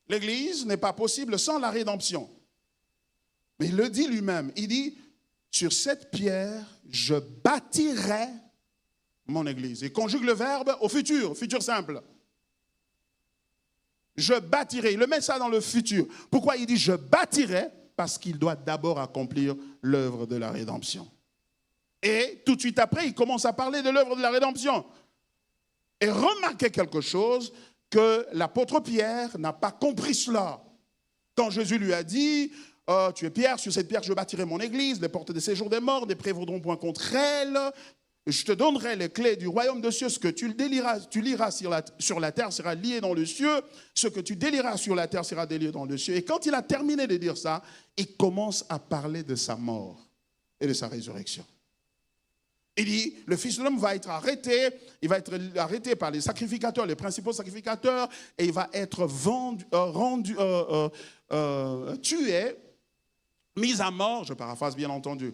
L'église n'est pas possible sans la rédemption. Mais il le dit lui-même. Il dit, sur cette pierre, je bâtirai mon église. Il conjugue le verbe au futur simple. Je bâtirai. Il le met ça dans le futur. Pourquoi il dit je bâtirai? Parce qu'il doit d'abord accomplir l'œuvre de la rédemption. Et tout de suite après, il commence à parler de l'œuvre de la rédemption. Et remarquez quelque chose, que l'apôtre Pierre n'a pas compris cela. Quand Jésus lui a dit, tu es Pierre, sur cette pierre je bâtirai mon église, les portes des séjours des morts ne prévaudront point contre elle. Je te donnerai les clés du royaume des cieux. Ce que tu liras sur la terre sera lié dans le ciel. Ce que tu délieras sur la terre sera délié dans le ciel. Et quand il a terminé de dire ça, il commence à parler de sa mort et de sa résurrection. Il dit, le Fils de l'homme va être arrêté. Il va être arrêté par les sacrificateurs, les principaux sacrificateurs. Et il va être tué, mis à mort, je paraphrase bien entendu,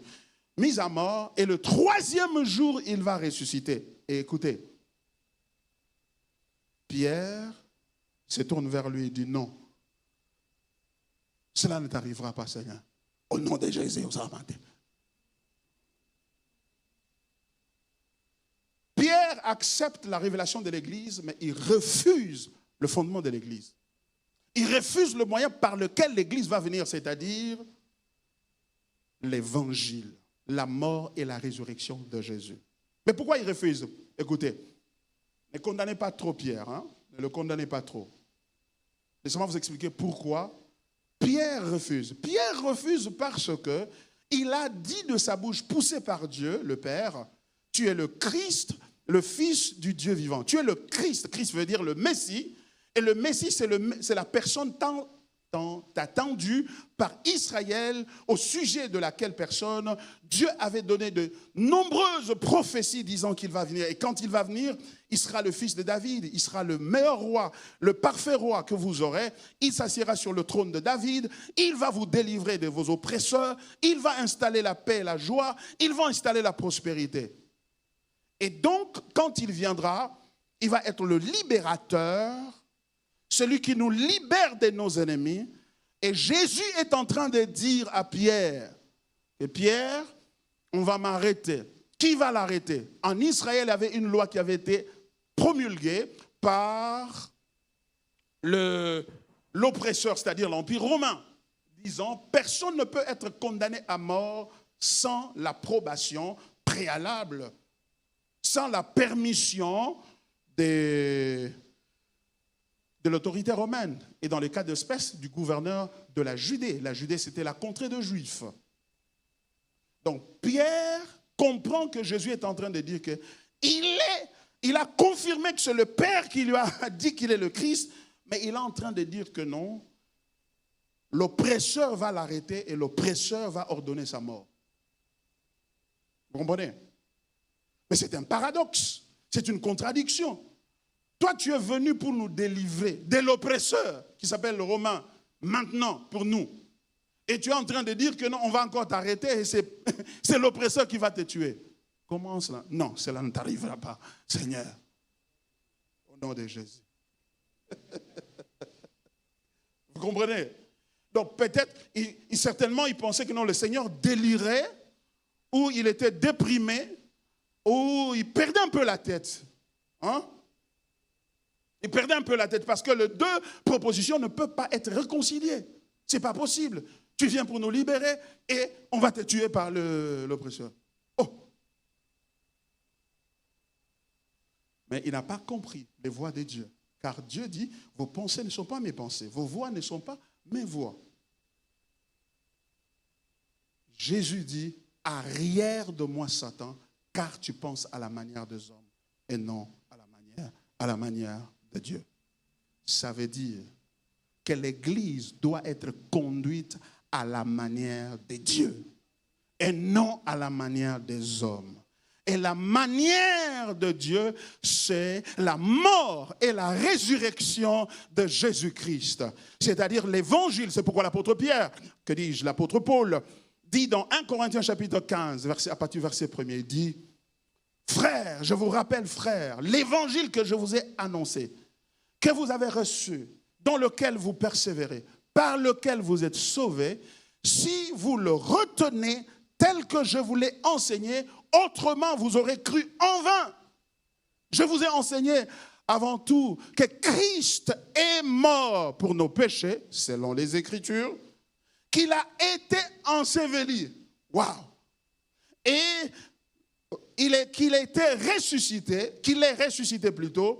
mis à mort, et le 3e jour, il va ressusciter. Et écoutez, Pierre se tourne vers lui et dit non, cela ne t'arrivera pas, Seigneur. Au nom de Jésus, on mentir. Pierre accepte la révélation de l'Église, mais il refuse le fondement de l'Église. Il refuse le moyen par lequel l'Église va venir, c'est-à-dire l'Évangile, la mort et la résurrection de Jésus. Mais pourquoi il refuse? Écoutez, ne condamnez pas trop Pierre, hein? Ne le condamnez pas trop. Laissez-moi vous expliquer pourquoi Pierre refuse. Pierre refuse parce qu'il a dit de sa bouche, poussé par Dieu, le Père, tu es le Christ, le Fils du Dieu vivant. Tu es le Christ. Christ veut dire le Messie. Et le Messie, c'est la personne tant attendue par Israël, au sujet de laquelle personne Dieu avait donné de nombreuses prophéties disant qu'il va venir. Et quand il va venir, il sera le fils de David, il sera le meilleur roi, le parfait roi que vous aurez. Il s'assiera sur le trône de David, il va vous délivrer de vos oppresseurs, il va installer la paix et la joie, il va installer la prospérité. Et donc, quand il viendra, il va être le libérateur, celui qui nous libère de nos ennemis. Et Jésus est en train de dire à Pierre, et Pierre, on va m'arrêter. Qui va l'arrêter? En Israël, il y avait une loi qui avait été promulguée par l'oppresseur, c'est-à-dire l'Empire romain, disant personne ne peut être condamné à mort sans l'approbation préalable, sans la permission de l'autorité romaine. Et dans le cas d'espèce, du gouverneur de la Judée. La Judée, c'était la contrée de Juifs. Donc Pierre comprend que Jésus est en train de dire qu'il a confirmé que c'est le Père qui lui a dit qu'il est le Christ, mais il est en train de dire que non, l'oppresseur va l'arrêter et l'oppresseur va ordonner sa mort. Vous comprenez? Mais c'est un paradoxe, c'est une contradiction. Toi, tu es venu pour nous délivrer de l'oppresseur qui s'appelle le Romain, maintenant, pour nous. Et tu es en train de dire que non, on va encore t'arrêter et c'est l'oppresseur qui va te tuer. Comment cela? Non, cela ne t'arrivera pas, Seigneur. Au nom de Jésus. Vous comprenez? Donc peut-être, certainement, il pensait que non, le Seigneur délirait, ou il était déprimé, ou il perdait un peu la tête. Hein? Il perdait un peu la tête parce que les deux propositions ne peuvent pas être réconciliées. Ce n'est pas possible. Tu viens pour nous libérer et on va te tuer par l'oppresseur. Oh! Mais il n'a pas compris les voies de Dieu. Car Dieu dit, vos pensées ne sont pas mes pensées, vos voix ne sont pas mes voix. Jésus dit, arrière de moi Satan, car tu penses à la manière des hommes et non à la manière de Dieu. Ça veut dire que l'Église doit être conduite à la manière de Dieu et non à la manière des hommes. Et la manière de Dieu, c'est la mort et la résurrection de Jésus-Christ. C'est-à-dire l'évangile. C'est pourquoi l'apôtre Pierre, que dis-je, l'apôtre Paul, dit dans 1 Corinthiens chapitre 15, à partir du verset 1er, il dit, frères, je vous rappelle, frères, l'évangile que je vous ai annoncé, que vous avez reçu, dans lequel vous persévérez, par lequel vous êtes sauvés, si vous le retenez tel que je vous l'ai enseigné, autrement vous aurez cru en vain. Je vous ai enseigné avant tout que Christ est mort pour nos péchés, selon les Écritures, qu'il a été enseveli. Waouh! Et qu'il est ressuscité plutôt,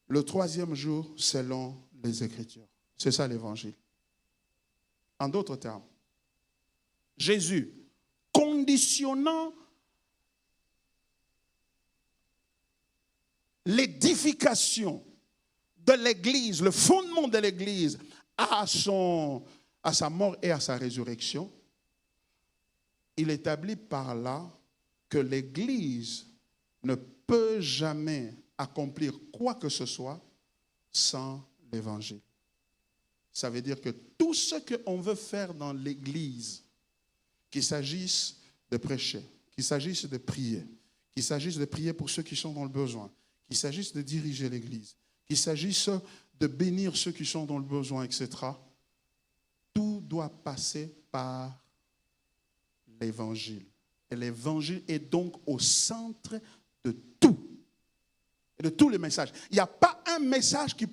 le troisième jour, selon les Écritures. C'est ça l'évangile. En d'autres termes, Jésus, conditionnant l'édification de l'Église, le fondement de l'Église à sa mort et à sa résurrection, il établit par là que l'Église ne peut jamais accomplir quoi que ce soit sans l'Évangile. Ça veut dire que tout ce qu'on veut faire dans l'Église, qu'il s'agisse de prêcher, qu'il s'agisse de prier, qu'il s'agisse de prier pour ceux qui sont dans le besoin, qu'il s'agisse de diriger l'Église, qu'il s'agisse de bénir ceux qui sont dans le besoin, etc., tout doit passer par l'Évangile. Et l'Évangile est donc au centre de tout. Et de tous les messages. Il n'y a pas un message qui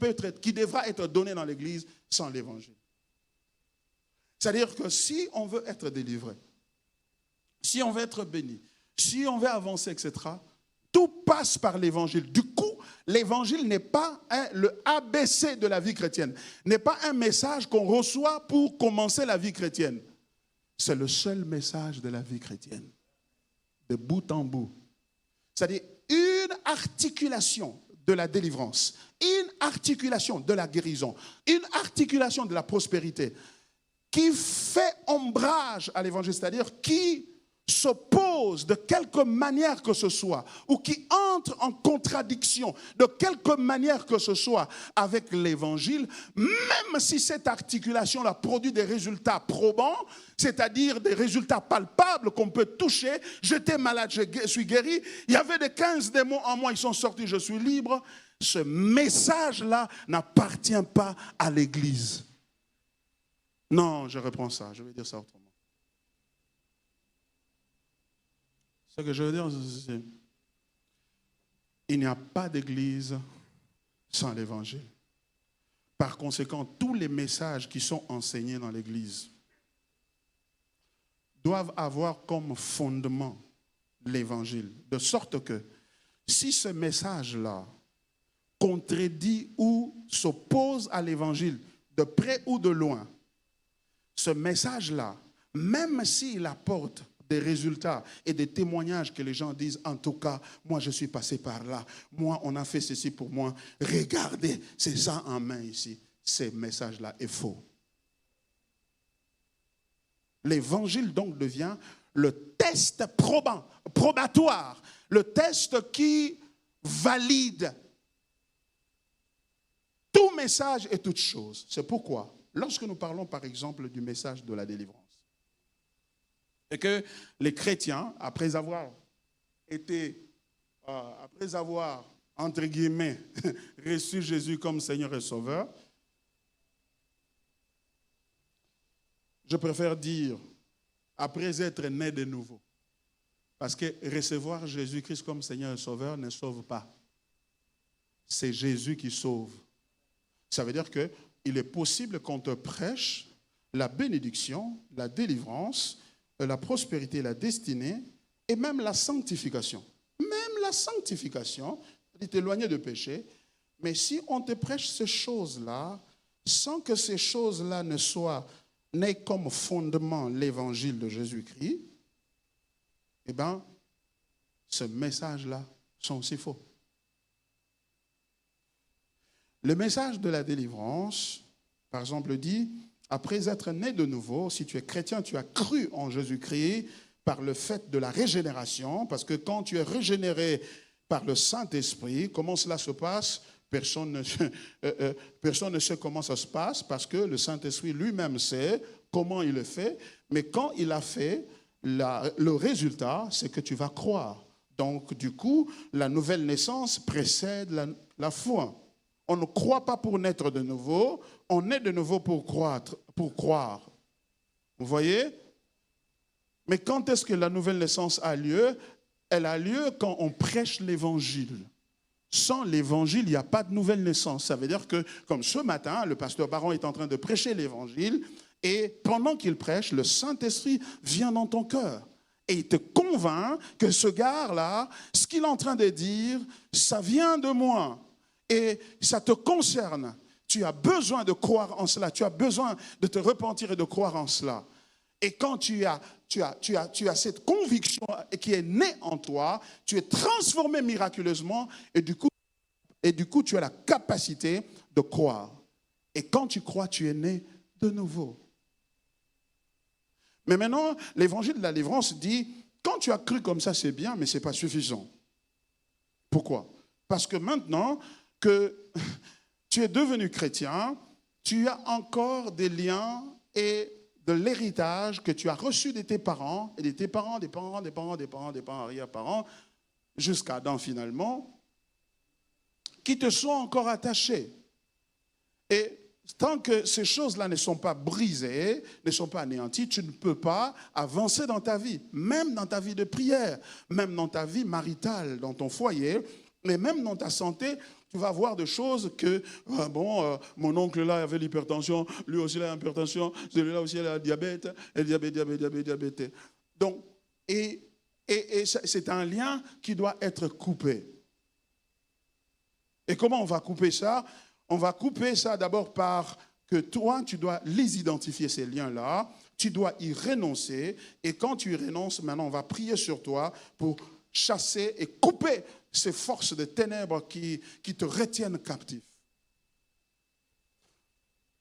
devra être donné dans l'Église sans l'Évangile. C'est-à-dire que si on veut être délivré, si on veut être béni, si on veut avancer, etc., tout passe par l'Évangile. Du coup, l'Évangile n'est pas le ABC de la vie chrétienne, n'est pas un message qu'on reçoit pour commencer la vie chrétienne. C'est le seul message de la vie chrétienne, de bout en bout. C'est-à-dire une articulation de la délivrance, une articulation de la guérison, une articulation de la prospérité qui fait ombrage à l'Évangile, c'est-à-dire qui s'oppose de quelque manière que ce soit ou qui entre en contradiction de quelque manière que ce soit avec l'évangile, même si cette articulation-là produit des résultats probants, c'est-à-dire des résultats palpables qu'on peut toucher, j'étais malade, je suis guéri, il y avait des 15 démons en moi, ils sont sortis, je suis libre, ce message-là n'appartient pas à l'Église. Non, je reprends ça, je vais dire ça autrement. Ce que je veux dire, c'est il n'y a pas d'église sans l'évangile. Par conséquent, tous les messages qui sont enseignés dans l'église doivent avoir comme fondement l'évangile. De sorte que si ce message-là contredit ou s'oppose à l'évangile, de près ou de loin, ce message-là, même s'il apporte des résultats et des témoignages que les gens disent, en tout cas, moi je suis passé par là, moi on a fait ceci pour moi, regardez, c'est ça en main ici. Ce message-là est faux. L'évangile donc devient le test probatoire, le test qui valide tout message et toute chose. C'est pourquoi, lorsque nous parlons par exemple du message de la délivrance, et que les chrétiens, après avoir, entre guillemets, reçu Jésus comme Seigneur et Sauveur, je préfère dire, après être né de nouveau. Parce que recevoir Jésus-Christ comme Seigneur et Sauveur ne sauve pas. C'est Jésus qui sauve. Ça veut dire qu'il est possible qu'on te prêche la bénédiction, la délivrance, la prospérité, la destinée et même la sanctification. Même la sanctification, c'est t'éloigner de péché. Mais si on te prêche ces choses-là, sans que ces choses-là n'aient comme fondement l'évangile de Jésus-Christ, eh bien, ce message-là sont aussi faux. Le message de la délivrance, par exemple, dit, après être né de nouveau, si tu es chrétien, tu as cru en Jésus-Christ par le fait de la régénération, parce que quand tu es régénéré par le Saint-Esprit, comment cela se passe? Personne ne sait comment ça se passe, parce que le Saint-Esprit lui-même sait comment il le fait, mais quand il a fait, le résultat, c'est que tu vas croire. Donc, du coup, la nouvelle naissance précède la foi. On ne croit pas pour naître de nouveau, on naît de nouveau pour croire. Vous voyez? Mais quand est-ce que la nouvelle naissance a lieu? Elle a lieu quand on prêche l'évangile. Sans l'évangile, il n'y a pas de nouvelle naissance. Ça veut dire que, comme ce matin, le pasteur Baron est en train de prêcher l'évangile, et pendant qu'il prêche, le Saint-Esprit vient dans ton cœur. Et il te convainc que ce gars-là, ce qu'il est en train de dire, ça vient de moi. Et ça te concerne. Tu as besoin de croire en cela. Tu as besoin de te repentir et de croire en cela. Et quand tu as cette conviction qui est née en toi, tu es transformé miraculeusement et du coup, tu as la capacité de croire. Et quand tu crois, tu es né de nouveau. Mais maintenant, l'évangile de la délivrance dit, quand tu as cru comme ça, c'est bien, mais ce n'est pas suffisant. Pourquoi? Parce que maintenant que tu es devenu chrétien, tu as encore des liens et de l'héritage que tu as reçu de tes parents, et de tes parents, des parents, arrière-parents, jusqu'à Adam finalement, qui te sont encore attachés. Et tant que ces choses-là ne sont pas brisées, ne sont pas anéanties, tu ne peux pas avancer dans ta vie, même dans ta vie de prière, même dans ta vie maritale, dans ton foyer, mais même dans ta santé. Tu vas voir des choses que, mon oncle là avait l'hypertension, lui aussi il a l'hypertension, celui-là aussi il a le diabète, et diabète. Donc, et c'est un lien qui doit être coupé. Et comment on va couper ça? On va couper ça d'abord par que toi, tu dois les identifier, ces liens-là, tu dois y renoncer, et quand tu y renonces, maintenant on va prier sur toi pour chasser et couper ces forces de ténèbres qui te retiennent captif.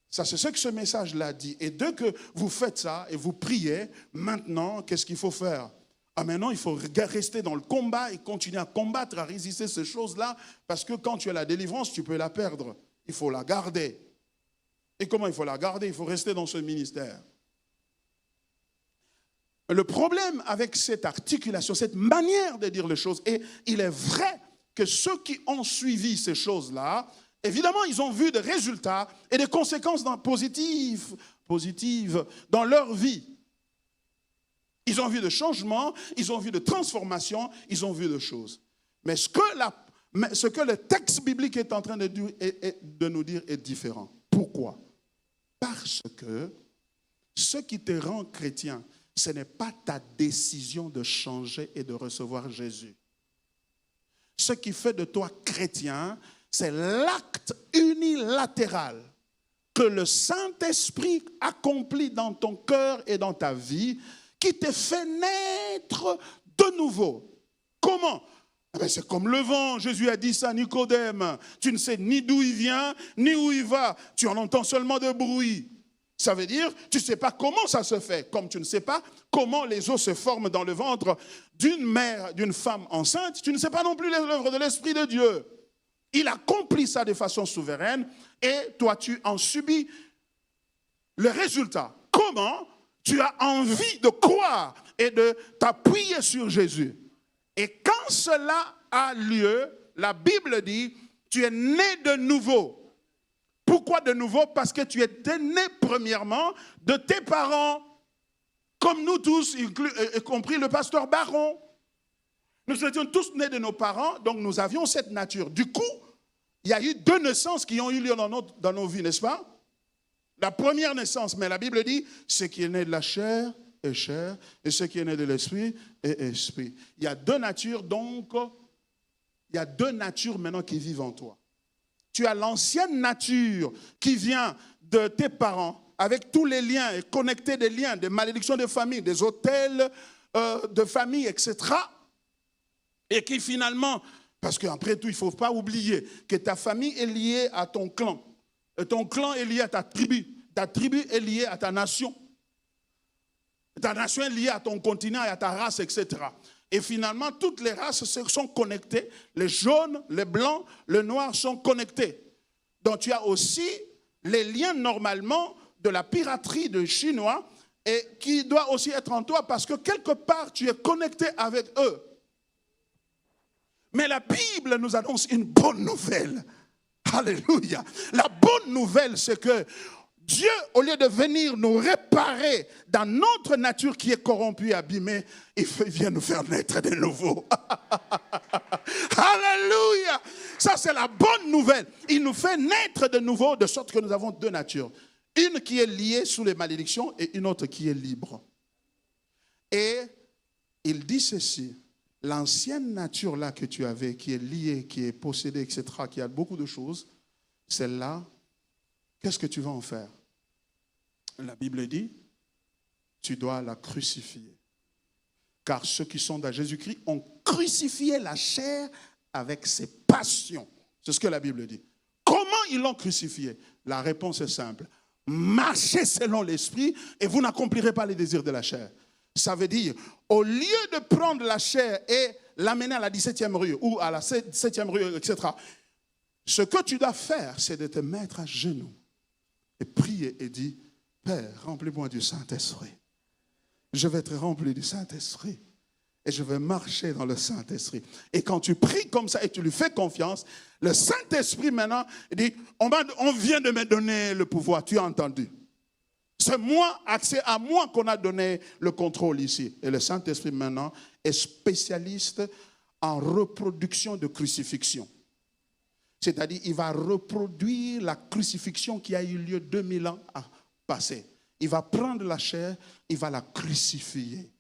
Ça, c'est ce que ce message-là dit. Et dès que vous faites ça et vous priez, maintenant, qu'est-ce qu'il faut faire? Ah, maintenant, il faut rester dans le combat et continuer à combattre, à résister ces choses-là, parce que quand tu as la délivrance, tu peux la perdre. Il faut la garder. Et comment il faut la garder? Il faut rester dans ce ministère. Le problème avec cette articulation, cette manière de dire les choses, et il est vrai que ceux qui ont suivi ces choses-là, évidemment, ils ont vu des résultats et des conséquences positives dans leur vie. Ils ont vu de changements, ils ont vu de transformations, ils ont vu de choses. Mais ce que le texte biblique est en train de nous dire est différent. Pourquoi? Parce que ce qui te rend chrétien, ce n'est pas ta décision de changer et de recevoir Jésus. Ce qui fait de toi chrétien, c'est l'acte unilatéral que le Saint-Esprit accomplit dans ton cœur et dans ta vie, qui te fait naître de nouveau. Comment? C'est comme le vent. Jésus a dit ça à Nicodème. Tu ne sais ni d'où il vient, ni où il va. Tu en entends seulement de bruit. Ça veut dire, tu ne sais pas comment ça se fait, comme tu ne sais pas comment les os se forment dans le ventre d'une mère, d'une femme enceinte. Tu ne sais pas non plus l'œuvre de l'Esprit de Dieu. Il accomplit ça de façon souveraine et toi, tu en subis le résultat. Comment? Tu as envie de croire et de t'appuyer sur Jésus. Et quand cela a lieu, la Bible dit, tu es né de nouveau. Pourquoi de nouveau? Parce que tu étais né premièrement de tes parents, comme nous tous, y compris le pasteur Baron. Nous étions tous nés de nos parents, donc nous avions cette nature. Du coup, il y a eu 2 naissances qui ont eu lieu dans nos vies, n'est-ce pas? La première naissance, mais la Bible dit, ce qui est né de la chair est chair, et ce qui est né de l'esprit est esprit. Il y a 2 natures, donc, il y a 2 natures maintenant qui vivent en toi. Tu as l'ancienne nature qui vient de tes parents, avec tous les liens, et connectés des liens, des malédictions de famille, des autels de famille, etc. Et qui finalement, parce qu'après tout, il ne faut pas oublier que ta famille est liée à ton clan. Et ton clan est lié à ta tribu est liée à ta nation. Ta nation est liée à ton continent et à ta race, etc. Et finalement, toutes les races sont connectées. Les jaunes, les blancs, les noirs sont connectés. Donc tu as aussi les liens normalement de la piraterie de Chinois et qui doit aussi être en toi parce que quelque part tu es connecté avec eux. Mais la Bible nous annonce une bonne nouvelle. Alléluia. La bonne nouvelle, c'est que Dieu, au lieu de venir nous réparer dans notre nature qui est corrompue et abîmée, il vient nous faire naître de nouveau. Alléluia. Ça, c'est la bonne nouvelle. Il nous fait naître de nouveau, de sorte que nous avons 2 natures. Une qui est liée sous les malédictions et une autre qui est libre. Et il dit ceci. L'ancienne nature là que tu avais, qui est liée, qui est possédée, etc., qui a beaucoup de choses, celle-là, qu'est-ce que tu vas en faire? La Bible dit, tu dois la crucifier. Car ceux qui sont dans Jésus-Christ ont crucifié la chair avec ses passions. C'est ce que la Bible dit. Comment ils l'ont crucifié? La réponse est simple. Marchez selon l'esprit et vous n'accomplirez pas les désirs de la chair. Ça veut dire, au lieu de prendre la chair et l'amener à la 17e rue ou à la 7e rue, etc., ce que tu dois faire, c'est de te mettre à genoux et prier et dire, Père, remplis-moi du Saint-Esprit. Je vais être rempli du Saint-Esprit et je vais marcher dans le Saint-Esprit. Et quand tu pries comme ça et tu lui fais confiance, le Saint-Esprit maintenant dit, on vient de me donner le pouvoir, tu as entendu. C'est moi, accès à moi qu'on a donné le contrôle ici. Et le Saint-Esprit maintenant est spécialiste en reproduction de crucifixion. C'est-à-dire, il va reproduire la crucifixion qui a eu lieu 2000 ans passés. Il va prendre la chair, il va la crucifier.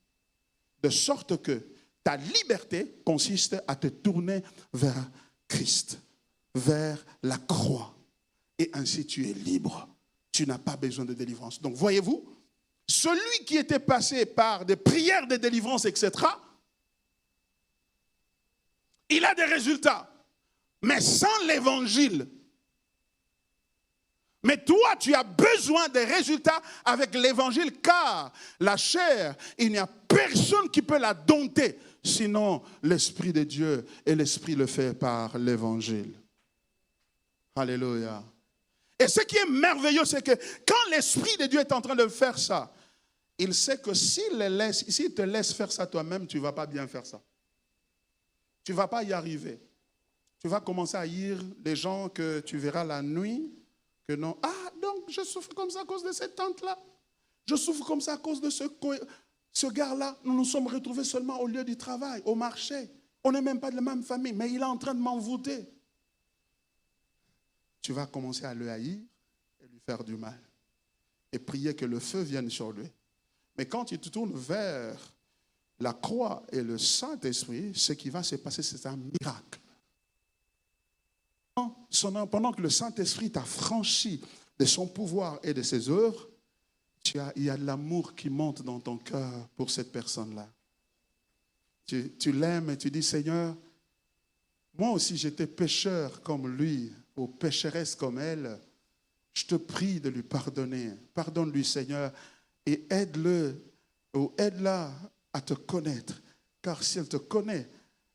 De sorte que ta liberté consiste à te tourner vers Christ, vers la croix. Et ainsi tu es libre. Tu n'as pas besoin de délivrance. Donc voyez-vous, celui qui était passé par des prières de délivrance, etc., il a des résultats. Mais sans l'évangile. Mais toi, tu as besoin des résultats avec l'évangile, car la chair, il n'y a personne qui peut la dompter, sinon l'Esprit de Dieu. Et l'Esprit le fait par l'Évangile. Alléluia. Et ce qui est merveilleux, c'est que quand l'Esprit de Dieu est en train de faire ça, il sait que s'il te laisse faire ça toi-même, tu ne vas pas bien faire ça. Tu ne vas pas y arriver. Tu vas commencer à haïr les gens que tu verras la nuit, que non. Ah, donc je souffre comme ça à cause de cette tante-là. Je souffre comme ça à cause de ce gars-là. Nous nous sommes retrouvés seulement au lieu du travail, au marché. On n'est même pas de la même famille, mais il est en train de m'envoûter. Tu vas commencer à le haïr et lui faire du mal. Et prier que le feu vienne sur lui. Mais quand tu te tournes vers la croix et le Saint-Esprit, ce qui va se passer, c'est un miracle. Pendant que le Saint-Esprit t'a franchi de son pouvoir et de ses œuvres, il y a de l'amour qui monte dans ton cœur pour cette personne-là. Tu l'aimes et tu dis, Seigneur, moi aussi j'étais pécheur comme lui, ou pécheresse comme elle. Je te prie de lui pardonner. Pardonne-lui, Seigneur, et aide-le ou aide-la à te connaître. Car si elle te connaît,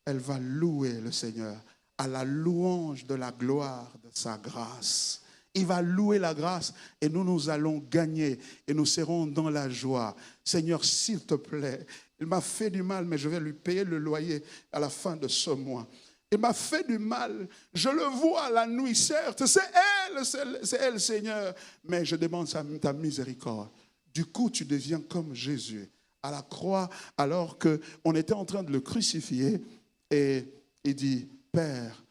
elle va louer le Seigneur à la louange de la gloire de sa grâce. Il va louer la grâce et nous allons gagner et nous serons dans la joie. Seigneur, s'il te plaît, il m'a fait du mal, mais je vais lui payer le loyer à la fin de ce mois. Il m'a fait du mal, je le vois la nuit, certes, c'est elle, Seigneur, mais je demande ta miséricorde. Du coup, tu deviens comme Jésus à la croix, alors qu'on était en train de le crucifier, et il dit, Père,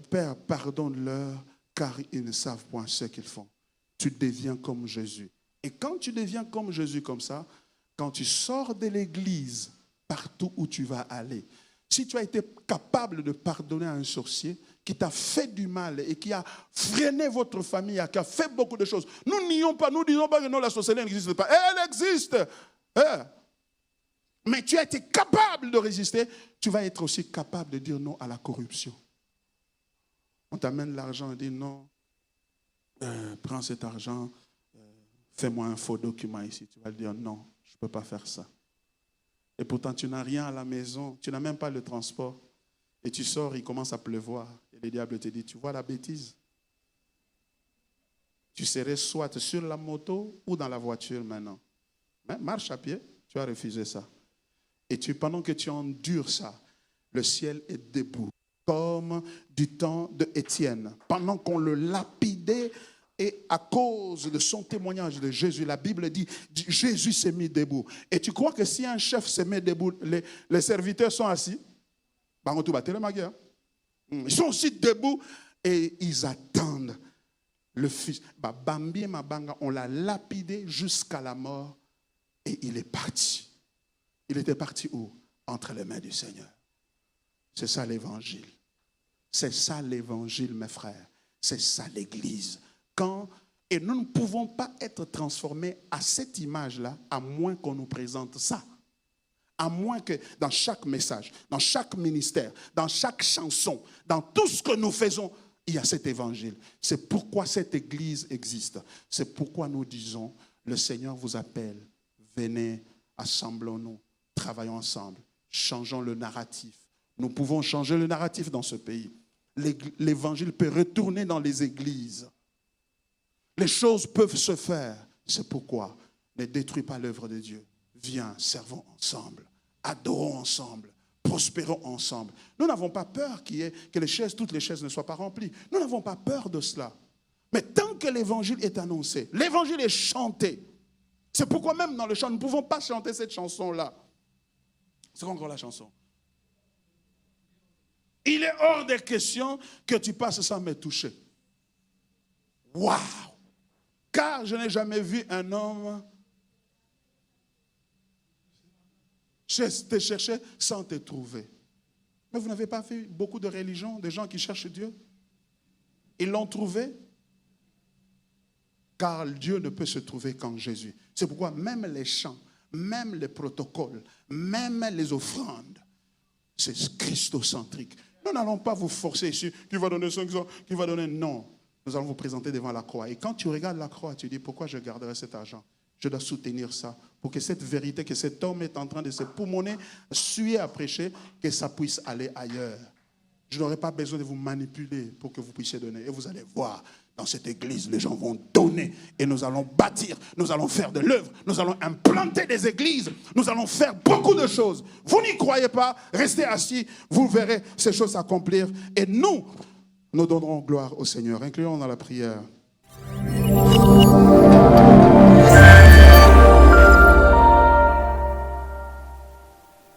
Père, pardonne-leur, car ils ne savent point ce qu'ils font. Tu deviens comme Jésus. Et quand tu deviens comme Jésus comme ça, quand tu sors de l'église, partout où tu vas aller, si tu as été capable de pardonner à un sorcier qui t'a fait du mal et qui a freiné votre famille, qui a fait beaucoup de choses, nous nions pas, nous disons pas que non, la sorcellerie n'existe pas. Elle existe. Mais tu as été capable de résister, tu vas être aussi capable de dire non à la corruption. On t'amène l'argent et dit non, prends cet argent, fais-moi un faux document ici. Tu vas dire non, je ne peux pas faire ça. Et pourtant, tu n'as rien à la maison, tu n'as même pas le transport. Et tu sors, il commence à pleuvoir. Et le diable te dit, tu vois la bêtise? Tu serais soit sur la moto ou dans la voiture maintenant. Mais marche à pied, tu as refusé ça. Et pendant que tu endures ça, le ciel est debout. Comme du temps de Étienne. Pendant qu'on le lapidait, et à cause de son témoignage de Jésus, la Bible dit, Jésus s'est mis debout. Et tu crois que si un chef se met debout, les serviteurs sont assis? Ils sont aussi debout et ils attendent le fils. On l'a lapidé jusqu'à la mort et il est parti. Il était parti où? Entre les mains du Seigneur. C'est ça l'évangile. C'est ça l'évangile, mes frères. C'est ça l'église. Et nous ne pouvons pas être transformés à cette image-là, à moins qu'on nous présente ça. À moins que dans chaque message, dans chaque ministère, dans chaque chanson, dans tout ce que nous faisons, il y a cet évangile. C'est pourquoi cette église existe. C'est pourquoi nous disons, le Seigneur vous appelle, venez, assemblons-nous, travaillons ensemble, changeons le narratif. Nous pouvons changer le narratif dans ce pays. L'évangile peut retourner dans les églises. Les choses peuvent se faire. C'est pourquoi ne détruis pas l'œuvre de Dieu. Viens, servons ensemble, adorons ensemble, prospérons ensemble. Nous n'avons pas peur que toutes les chaises ne soient pas remplies. Nous n'avons pas peur de cela. Mais tant que l'évangile est annoncé, l'évangile est chanté. C'est pourquoi même dans le chant, nous ne pouvons pas chanter cette chanson-là. C'est quoi encore la chanson? Il est hors de question que tu passes sans me toucher. Waouh! Car je n'ai jamais vu un homme te chercher sans te trouver. Mais vous n'avez pas vu beaucoup de religions, des gens qui cherchent Dieu? Ils l'ont trouvé. Car Dieu ne peut se trouver qu'en Jésus. C'est pourquoi même les chants, même les protocoles, même les offrandes, c'est christocentrique. Nous n'allons pas vous forcer ici, qui va donner 500, qui va donner... Non, nous allons vous présenter devant la croix. Et quand tu regardes la croix, tu dis, pourquoi je garderai cet argent? Je dois soutenir ça pour que cette vérité que cet homme est en train de se poumonner, suer à prêcher, que ça puisse aller ailleurs. Je n'aurai pas besoin de vous manipuler pour que vous puissiez donner. Et vous allez voir, dans cette église, les gens vont donner et nous allons bâtir, nous allons faire de l'œuvre, nous allons implanter des églises, nous allons faire beaucoup de choses. Vous n'y croyez pas, restez assis, vous verrez ces choses s'accomplir et nous donnerons gloire au Seigneur. Incluons dans la prière.